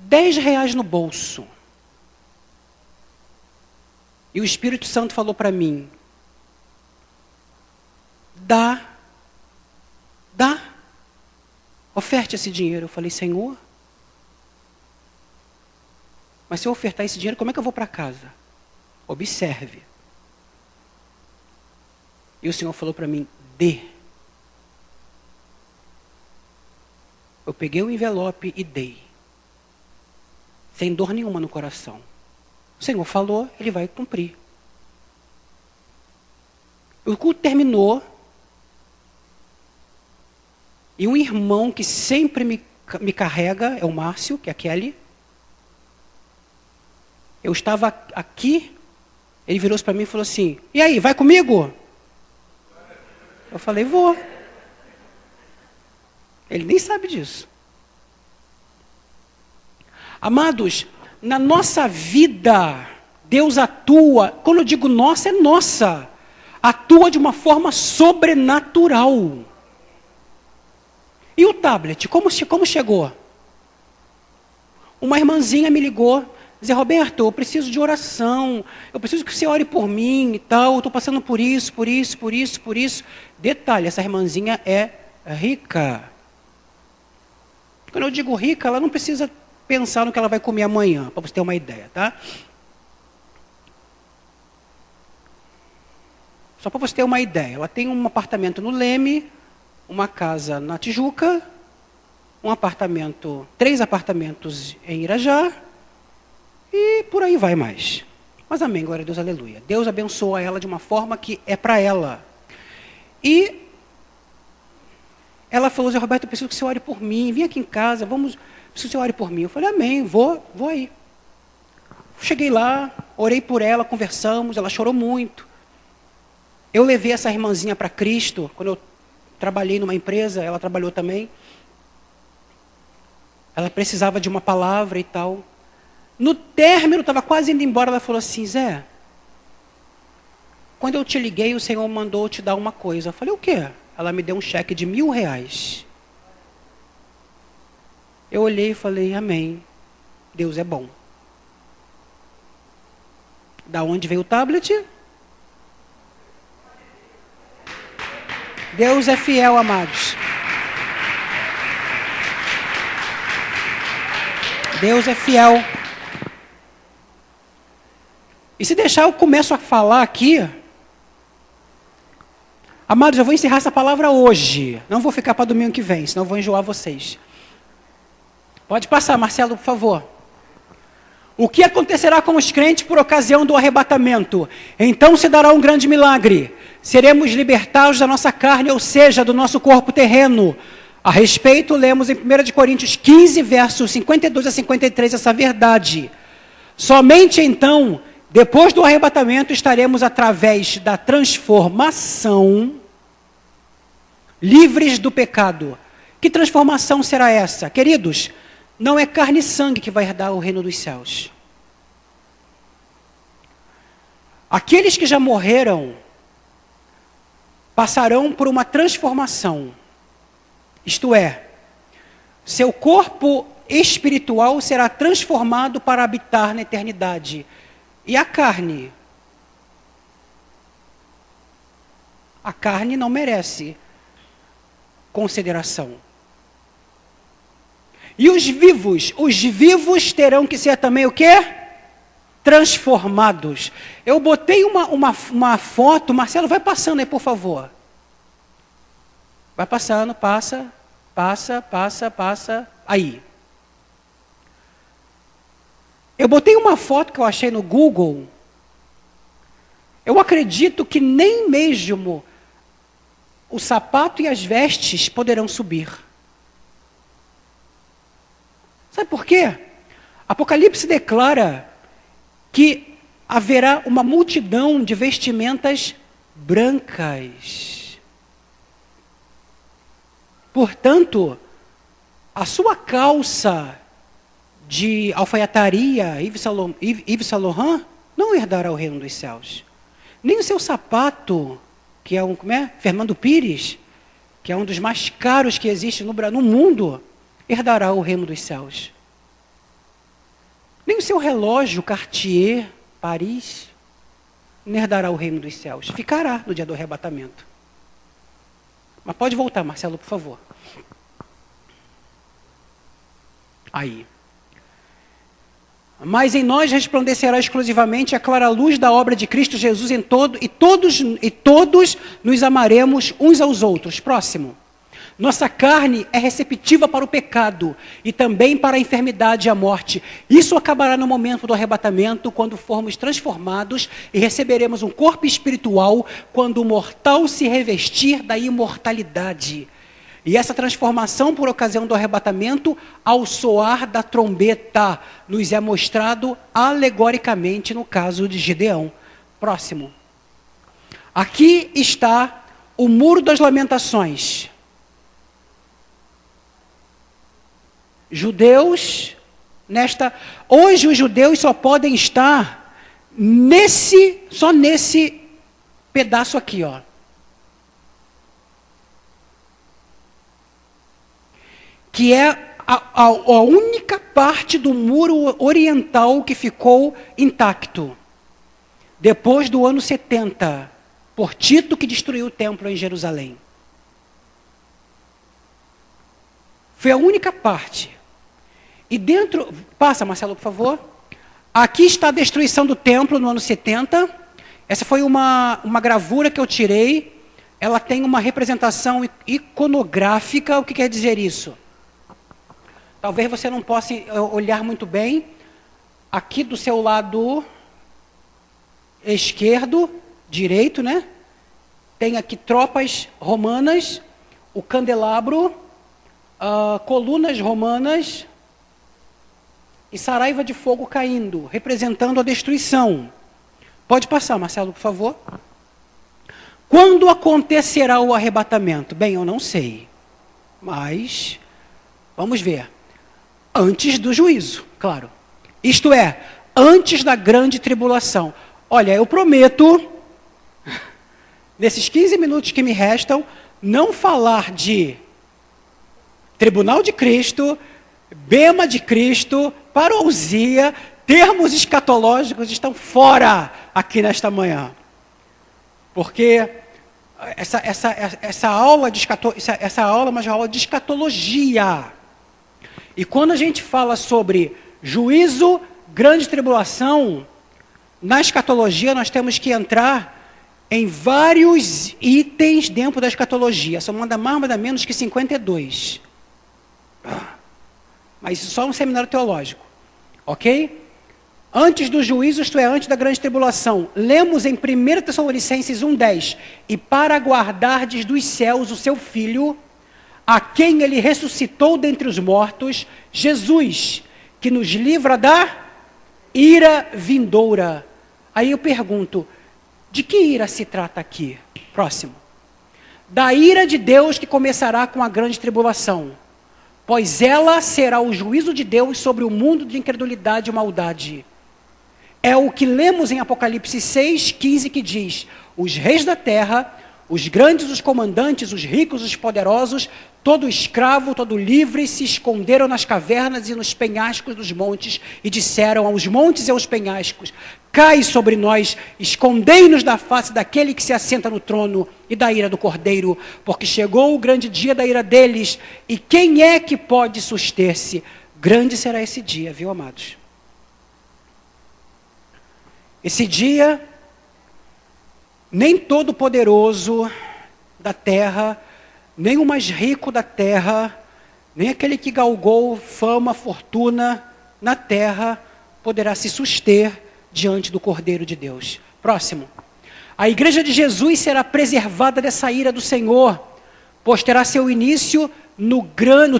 R$10 no bolso. E o Espírito Santo falou para mim, dá, oferte esse dinheiro. Eu falei, Senhor, mas se eu ofertar esse dinheiro, como é que eu vou para casa? Observe. E o Senhor falou para mim, dê. Eu peguei o envelope e dei. Sem dor nenhuma no coração. O Senhor falou, Ele vai cumprir. O culto terminou. E um irmão que sempre me me carrega, é o Márcio, que é a Kelly. Eu estava aqui, ele virou-se para mim e falou assim, e aí, vai comigo? Eu falei, vou. Ele nem sabe disso. Amados, na nossa vida, Deus atua, quando eu digo nossa, é nossa. Atua de uma forma sobrenatural. E o tablet, como chegou? Uma irmãzinha me ligou, Zé Roberto, eu preciso de oração, eu preciso que você ore por mim e tal, eu estou passando por isso. Detalhe, essa irmãzinha é rica. Quando eu digo rica, ela não precisa pensar no que ela vai comer amanhã, para você ter uma ideia, tá? Só para você ter uma ideia, ela tem um apartamento no Leme, uma casa na Tijuca, 3 apartamentos em Irajá, e por aí vai mais. Mas amém, glória a Deus, aleluia. Deus abençoa ela de uma forma que é para ela. E ela falou, Zé Roberto, eu preciso que você ore por mim, vem aqui em casa, preciso que você ore por mim. Eu falei, amém, vou aí. Cheguei lá, orei por ela, conversamos, ela chorou muito. Eu levei essa irmãzinha para Cristo, quando eu trabalhei numa empresa, ela trabalhou também. Ela precisava de uma palavra e tal. No término, estava quase indo embora, ela falou assim, Zé, quando eu te liguei, o Senhor mandou te dar uma coisa. Eu falei, o quê? Ela me deu um cheque de R$1.000. Eu olhei e falei, amém, Deus é bom. Da onde veio o tablet? Deus é fiel, amados. Deus é fiel. E se deixar, eu começo a falar aqui. Amados, eu vou encerrar essa palavra hoje. Não vou ficar para domingo que vem, senão eu vou enjoar vocês. Pode passar, Marcelo, por favor. O que acontecerá com os crentes por ocasião do arrebatamento? Então se dará um grande milagre. Seremos libertados da nossa carne, ou seja, do nosso corpo terreno. A respeito, lemos em 1 Coríntios 15, versos 52 a 53, essa verdade. Somente então, depois do arrebatamento, estaremos através da transformação livres do pecado. Que transformação será essa? Queridos, não é carne e sangue que vai herdar o reino dos céus. Aqueles que já morreram passarão por uma transformação. Isto é, seu corpo espiritual será transformado para habitar na eternidade. E a carne? A carne não merece consideração. E os vivos terão que ser também o quê? Transformados. Eu botei uma foto, Marcelo, vai passando aí, por favor. Vai passando, passa, aí. Eu botei uma foto que eu achei no Google. Eu acredito que nem mesmo o sapato e as vestes poderão subir. Sabe por quê? Apocalipse declara que haverá uma multidão de vestimentas brancas. Portanto, a sua calça de alfaiataria, Yves Saint Laurent, não herdará o reino dos céus. Nem o seu sapato, que é Fernando Pires, que é um dos mais caros que existe no mundo, herdará o reino dos céus. Nem o seu relógio Cartier, Paris, não herdará o reino dos céus. Ficará no dia do arrebatamento. Mas pode voltar, Marcelo, por favor. Aí. Mas em nós resplandecerá exclusivamente a clara luz da obra de Cristo Jesus e todos nos amaremos uns aos outros. Próximo. Nossa carne é receptiva para o pecado e também para a enfermidade e a morte. Isso acabará no momento do arrebatamento, quando formos transformados e receberemos um corpo espiritual, quando o mortal se revestir da imortalidade. E essa transformação por ocasião do arrebatamento, ao soar da trombeta, nos é mostrado alegoricamente no caso de Gideão. Próximo. Aqui está o Muro das Lamentações. Hoje os judeus só podem estar só nesse pedaço aqui, ó. Que é a única parte do muro oriental que ficou intacto. Depois do ano 70, por Tito, que destruiu o templo em Jerusalém. Foi a única parte. E dentro... Passa, Marcelo, por favor. Aqui está a destruição do templo no ano 70. Essa foi uma gravura que eu tirei. Ela tem uma representação iconográfica. O que quer dizer isso? Talvez você não possa olhar muito bem. Aqui do seu lado esquerdo, direito, né? Tem aqui tropas romanas, o candelabro, colunas romanas e saraiva de fogo caindo, representando a destruição. Pode passar, Marcelo, por favor. Quando acontecerá o arrebatamento? Bem, eu não sei, mas vamos ver. Antes do juízo, claro. Isto é, antes da grande tribulação. Olha, eu prometo, nesses 15 minutos que me restam, não falar de Tribunal de Cristo, Bema de Cristo, parousia, termos escatológicos estão fora aqui nesta manhã. Porque essa aula é uma aula de escatologia. E quando a gente fala sobre juízo, grande tribulação, na escatologia nós temos que entrar em vários itens dentro da escatologia. São nada mais, nada menos que 52. Mas isso só um seminário teológico. Ok? Antes do juízo, isto é, antes da grande tribulação. Lemos em 1 Tessalonicenses 1,10. E para aguardardes dos céus o seu Filho, a quem ele ressuscitou dentre os mortos, Jesus, que nos livra da ira vindoura. Aí eu pergunto, de que ira se trata aqui? Próximo. Da ira de Deus que começará com a grande tribulação, pois ela será o juízo de Deus sobre o mundo de incredulidade e maldade. É o que lemos em Apocalipse 6,15, que diz: os reis da terra, os grandes, os comandantes, os ricos, os poderosos, todo escravo, todo livre, se esconderam nas cavernas e nos penhascos dos montes, e disseram aos montes e aos penhascos: cai sobre nós, escondei-nos da face daquele que se assenta no trono e da ira do Cordeiro, porque chegou o grande dia da ira deles, e quem é que pode suster-se? Grande será esse dia, viu, amados? Esse dia, nem todo poderoso da terra, nem o mais rico da terra, nem aquele que galgou fama, fortuna na terra, poderá se suster diante do Cordeiro de Deus. Próximo. A igreja de Jesus será preservada dessa ira do Senhor, pois terá seu início no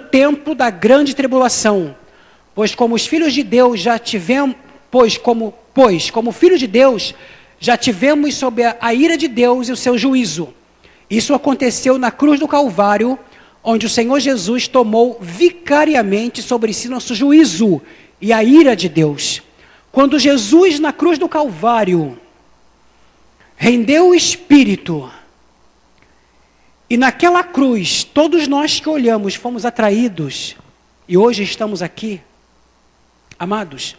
tempo da grande tribulação. Pois como filhos de Deus já tivemos, como filhos de Deus, já tivemos sob a ira de Deus e o seu juízo. Isso aconteceu na cruz do Calvário, onde o Senhor Jesus tomou vicariamente sobre si nosso juízo e a ira de Deus. Quando Jesus, na cruz do Calvário, rendeu o Espírito, e naquela cruz, todos nós que olhamos fomos atraídos, e hoje estamos aqui, amados,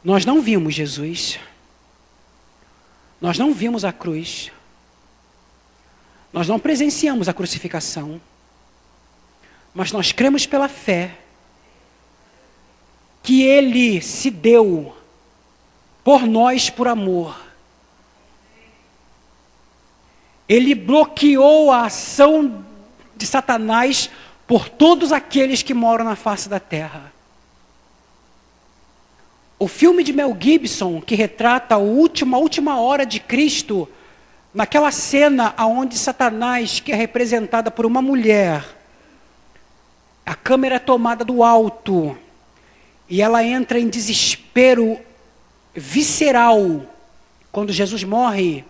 nós não vimos Jesus, nós não vimos a cruz, nós não presenciamos a crucificação, mas nós cremos pela fé que Ele se deu por nós por amor. Ele bloqueou a ação de Satanás por todos aqueles que moram na face da terra. O filme de Mel Gibson, que retrata a última hora de Cristo, naquela cena onde Satanás, que é representada por uma mulher, A câmera é tomada do alto. E ela entra em desespero visceral. Quando Jesus morre,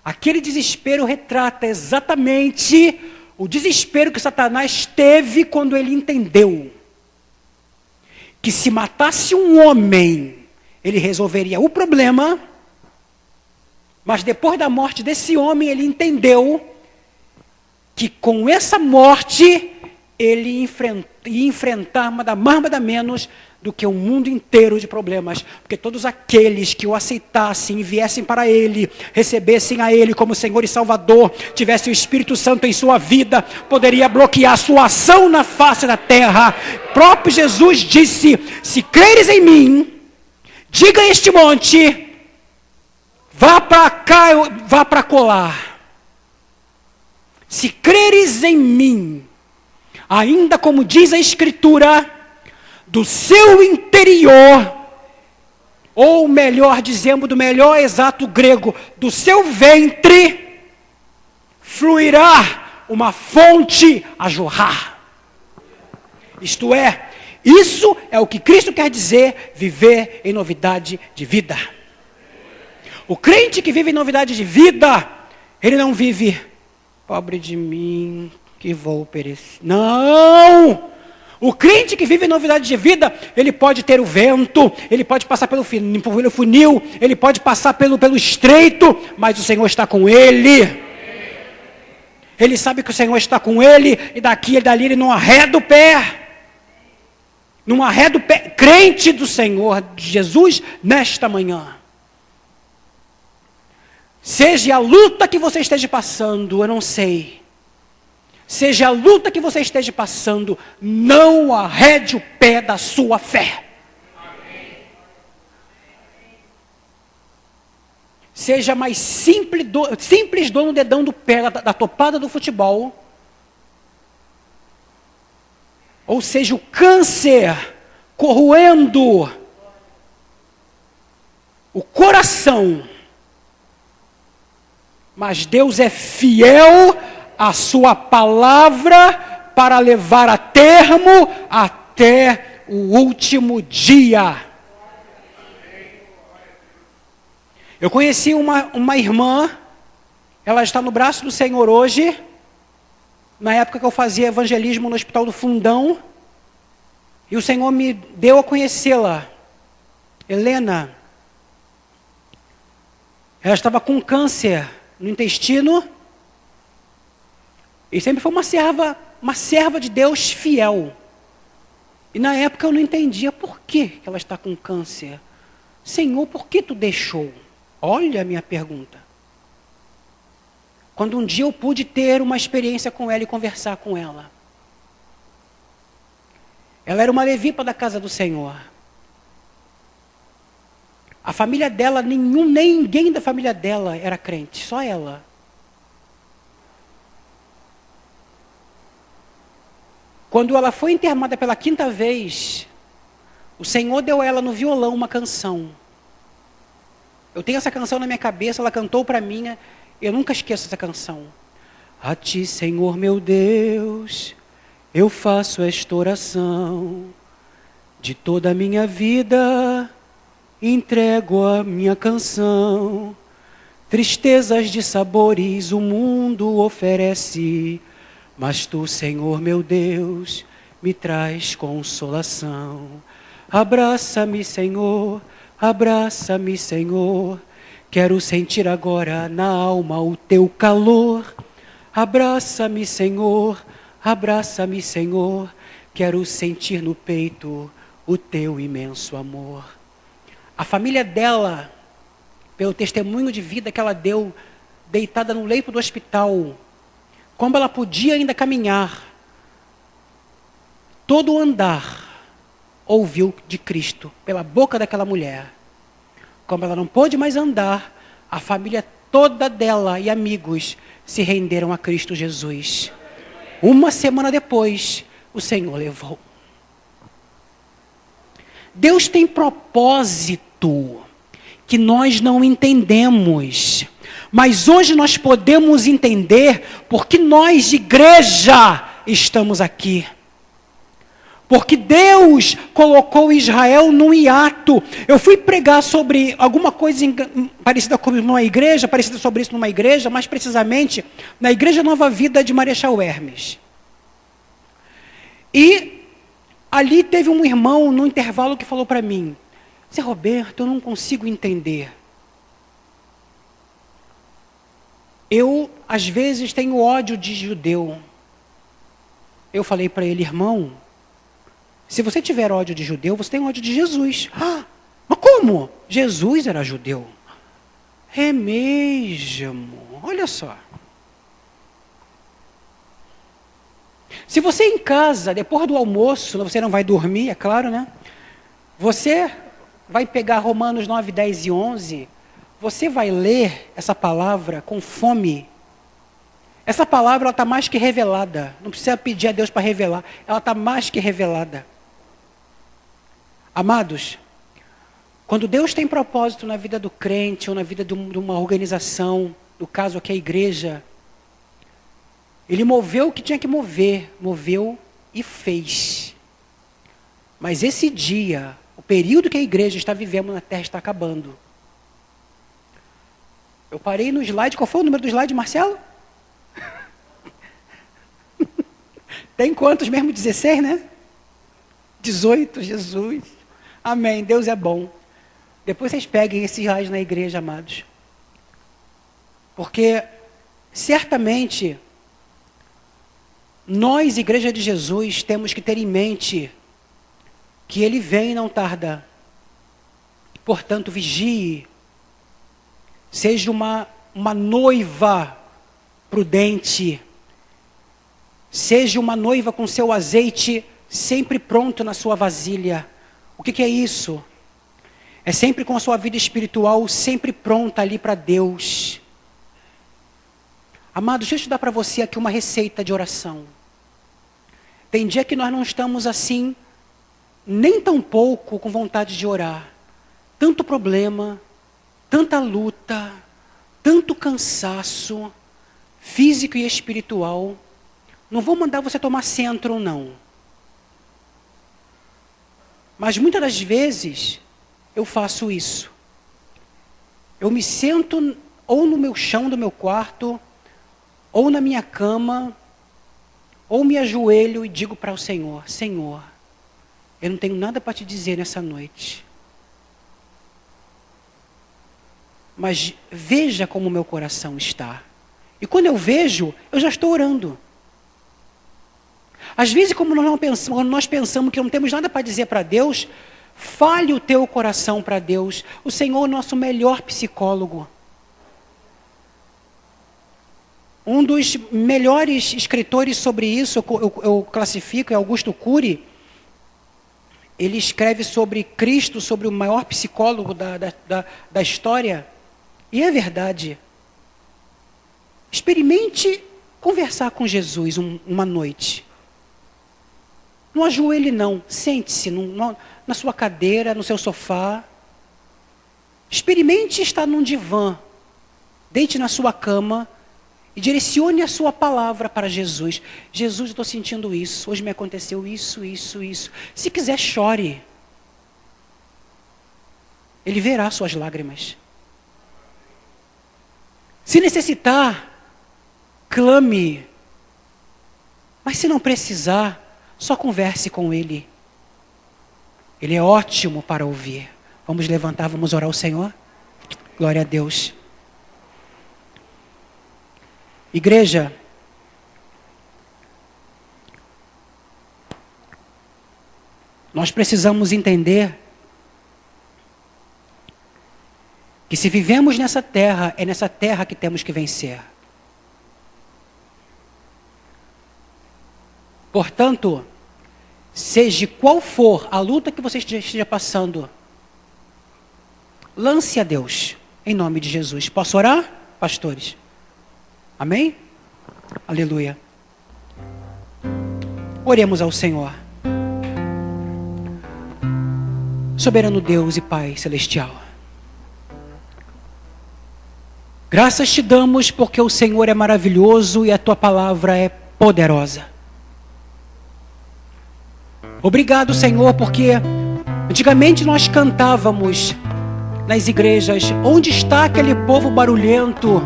aquele desespero retrata exatamente o desespero que Satanás teve quando ele entendeu que se matasse um homem, ele resolveria o problema, mas depois da morte desse homem, ele entendeu que com essa morte, ele ia enfrentar nada mais, nada menos do que um mundo inteiro de problemas, porque todos aqueles que o aceitassem e viessem para ele, recebessem a ele como Senhor e Salvador, tivessem o Espírito Santo em sua vida, poderia bloquear sua ação na face da terra. O próprio Jesus disse: se creres em mim, diga a este monte, vá para cá, vá para colar. Se creres em mim, ainda como diz a Escritura, do seu interior, ou melhor dizendo, do melhor exato grego, do seu ventre, fluirá uma fonte a jorrar. Isto é, isso é o que Cristo quer dizer, viver em novidade de vida. O crente que vive em novidade de vida, ele não vive, pobre de mim, que vou perecer. Não! O crente que vive em novidade de vida, ele pode ter o vento, ele pode passar pelo funil, ele pode passar pelo estreito, mas o Senhor está com ele. Ele sabe que o Senhor está com ele, e daqui e dali ele não arreda o pé. Não arreda o pé. Crente do Senhor, de Jesus, nesta manhã. Seja a luta que você esteja passando, eu não sei. Seja a luta que você esteja passando, não arrede o pé da sua fé. Seja mais simples dono dedão do pé da topada do futebol. Ou seja, o câncer corroendo o coração. Mas Deus é fiel a sua palavra para levar a termo até o último dia. Eu conheci uma irmã, ela está no braço do Senhor hoje, na época que eu fazia evangelismo no Hospital do Fundão, e o Senhor me deu a conhecê-la, Helena. Ela estava com câncer no intestino, e sempre foi uma serva de Deus fiel. E na época eu não entendia por que ela está com câncer. Senhor, por que tu deixou? Olha a minha pergunta. Quando um dia eu pude ter uma experiência com ela e conversar com ela. Ela era uma levípa da casa do Senhor. A família dela, ninguém da família dela era crente, só ela. Quando ela foi internada pela 5ª vez, o Senhor deu a ela no violão uma canção. Eu tenho essa canção na minha cabeça, ela cantou para mim, eu nunca esqueço essa canção. A ti, Senhor meu Deus, eu faço esta oração. De toda a minha vida, entrego a minha canção. Tristezas de sabores o mundo oferece, mas tu, Senhor meu Deus, me traz consolação. Abraça-me, Senhor, abraça-me, Senhor. Quero sentir agora na alma o teu calor. Abraça-me, Senhor, abraça-me, Senhor. Quero sentir no peito o teu imenso amor. A família dela, pelo testemunho de vida que ela deu, deitada no leito do hospital, como ela podia ainda caminhar, todo o andar ouviu de Cristo pela boca daquela mulher. Como ela não pôde mais andar, a família toda dela e amigos se renderam a Cristo Jesus. Uma semana depois, o Senhor levou. Deus tem propósito que nós não entendemos. Mas hoje nós podemos entender porque nós, igreja, estamos aqui. Porque Deus colocou Israel num hiato. Eu fui pregar sobre alguma coisa parecida com uma igreja, parecida sobre isso numa igreja, mais precisamente na Igreja Nova Vida de Marechal Hermes. E ali teve um irmão no intervalo que falou para mim: Zé Roberto, eu não consigo entender. Eu, às vezes, tenho ódio de judeu. Eu falei para ele: irmão, se você tiver ódio de judeu, você tem ódio de Jesus. Ah, mas como? Jesus era judeu. É mesmo. Olha só. Se você em casa, depois do almoço, você não vai dormir, é claro, né? Você vai pegar Romanos 9, 10 e 11, você vai ler essa palavra com fome. Essa palavra está mais que revelada. Não precisa pedir a Deus para revelar. Ela está mais que revelada. Amados, quando Deus tem propósito na vida do crente ou na vida de uma organização, no caso aqui a igreja, Ele moveu o que tinha que mover, moveu e fez. Mas esse dia, o período que a igreja está vivendo na terra está acabando. Eu parei no slide, qual foi o número do slide, Marcelo? Tem quantos mesmo? 16, né? 18, Jesus. Amém, Deus é bom. Depois vocês peguem esses slide na igreja, amados. Porque, certamente, nós, Igreja de Jesus, temos que ter em mente que Ele vem e não tarda. Portanto, vigie. Seja uma noiva prudente. Seja uma noiva com seu azeite sempre pronto na sua vasilha. O que é isso? É sempre com a sua vida espiritual sempre pronta ali para Deus. Amado, deixa eu te dar para você aqui uma receita de oração. Tem dia que nós não estamos assim, nem tão pouco com vontade de orar. Tanto problema, tanta luta, tanto cansaço, físico e espiritual. Não vou mandar você tomar centro, não. Mas muitas das vezes, eu faço isso. Eu me sento ou no meu chão do meu quarto, ou na minha cama, ou me ajoelho e digo para o Senhor: Senhor, eu não tenho nada para te dizer nessa noite. Mas veja como o meu coração está. E quando eu vejo, eu já estou orando. Às vezes, quando nós pensamos que não temos nada para dizer para Deus, fale o teu coração para Deus. O Senhor é o nosso melhor psicólogo. Um dos melhores escritores sobre isso, eu classifico, é Augusto Cury. Ele escreve sobre Cristo, sobre o maior psicólogo da história. E é verdade. Experimente conversar com Jesus uma noite. Não ajoelhe não, sente-se na sua cadeira, no seu sofá. Experimente estar num divã, deite na sua cama e direcione a sua palavra para Jesus. Jesus, eu estou sentindo isso, hoje me aconteceu isso, isso, isso. Se quiser, chore. Ele verá suas lágrimas. Se necessitar, clame. Mas se não precisar, só converse com Ele. Ele é ótimo para ouvir. Vamos levantar, vamos orar ao Senhor? Glória a Deus. Igreja, nós precisamos entender que se vivemos nessa terra, é nessa terra que temos que vencer. Portanto, seja qual for a luta que você esteja passando, lance a Deus, em nome de Jesus. Posso orar, pastores? Amém? Aleluia. Oremos ao Senhor. Soberano Deus e Pai Celestial, graças te damos porque o Senhor é maravilhoso e a tua palavra é poderosa. Obrigado, Senhor, porque antigamente nós cantávamos nas igrejas: onde está aquele povo barulhento?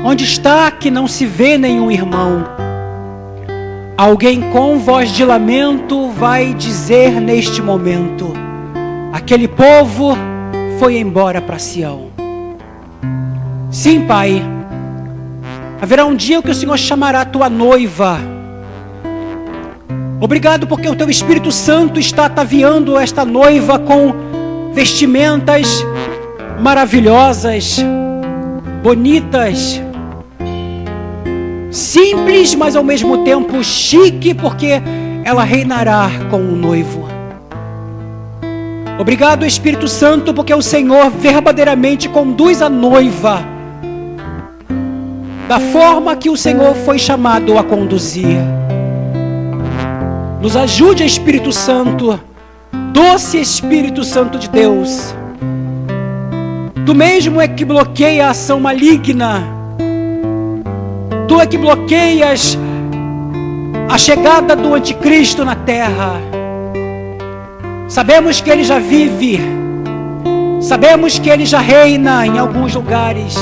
Onde está que não se vê nenhum irmão? Alguém com voz de lamento vai dizer neste momento: aquele povo foi embora para Sião. Sim, Pai, haverá um dia que o Senhor chamará a tua noiva. Obrigado porque o teu Espírito Santo está ataviando esta noiva com vestimentas maravilhosas, bonitas, simples, mas ao mesmo tempo chique, porque ela reinará com o noivo. Obrigado, Espírito Santo, porque o Senhor verdadeiramente conduz a noiva da forma que o Senhor foi chamado a conduzir. Nos ajude, Espírito Santo, doce Espírito Santo de Deus. Tu mesmo é que bloqueia a ação maligna. Tu é que bloqueias a chegada do anticristo na terra. Sabemos que ele já vive. Sabemos que ele já reina em alguns lugares.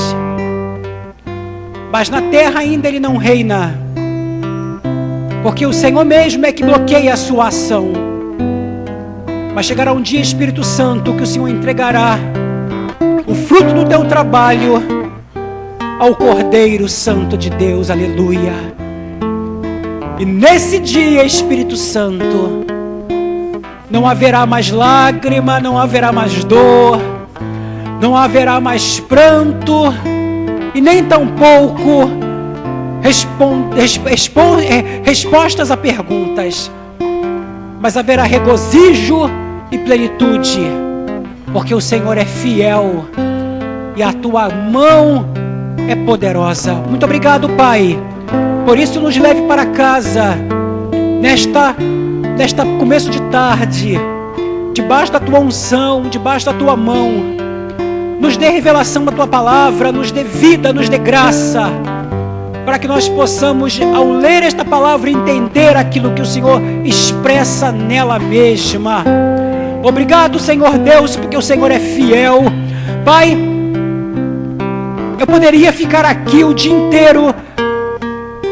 Mas na terra ainda ele não reina. Porque o Senhor mesmo é que bloqueia a sua ação. Mas chegará um dia, Espírito Santo, que o Senhor entregará o fruto do teu trabalho ao Cordeiro Santo de Deus, aleluia. E nesse dia, Espírito Santo, não haverá mais lágrima, não haverá mais dor, não haverá mais pranto, e nem tampouco respostas a perguntas, mas haverá regozijo e plenitude, porque o Senhor é fiel e a tua mão é poderosa. Muito obrigado, Pai. Por isso nos leve para casa nesta começo de tarde, debaixo da tua unção, debaixo da tua mão. Nos dê revelação da tua palavra, nos dê vida, nos dê graça, para que nós possamos, ao ler esta palavra, entender aquilo que o Senhor expressa nela mesma. Obrigado, Senhor Deus, porque o Senhor é fiel. Pai, eu poderia ficar aqui o dia inteiro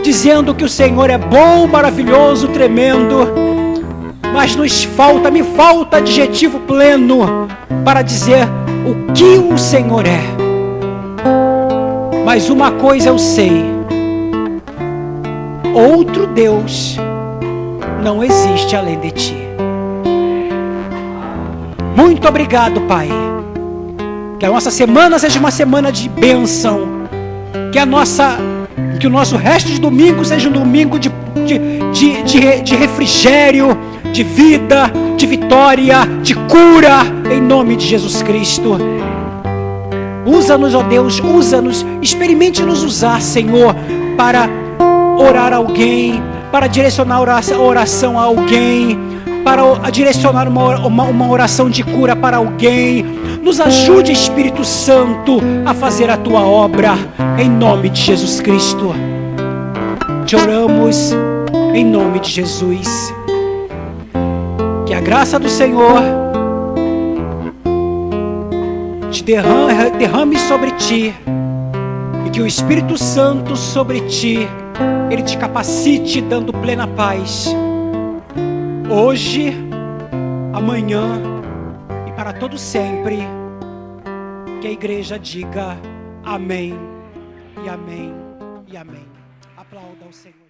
dizendo que o Senhor é bom, maravilhoso, tremendo, mas me falta adjetivo pleno para dizer o que o Senhor é. Mas uma coisa eu sei: outro Deus não existe além de ti. Muito obrigado, Pai. Que a nossa semana seja uma semana de bênção. Que o nosso resto de domingo seja um domingo de refrigério, de vida, de vitória, de cura, em nome de Jesus Cristo. Usa-nos, ó Deus, usa-nos, experimente nos usar, Senhor, para orar alguém, para direcionar a oração a alguém, para direcionar uma oração de cura para alguém. Nos ajude, Espírito Santo, a fazer a tua obra, em nome de Jesus Cristo. Te oramos em nome de Jesus. Que a graça do Senhor te derrame sobre ti, e que o Espírito Santo sobre ti, ele te capacite, dando plena paz, hoje, amanhã e para todo sempre. Que a igreja diga amém, e amém, e amém. Aplauda ao Senhor.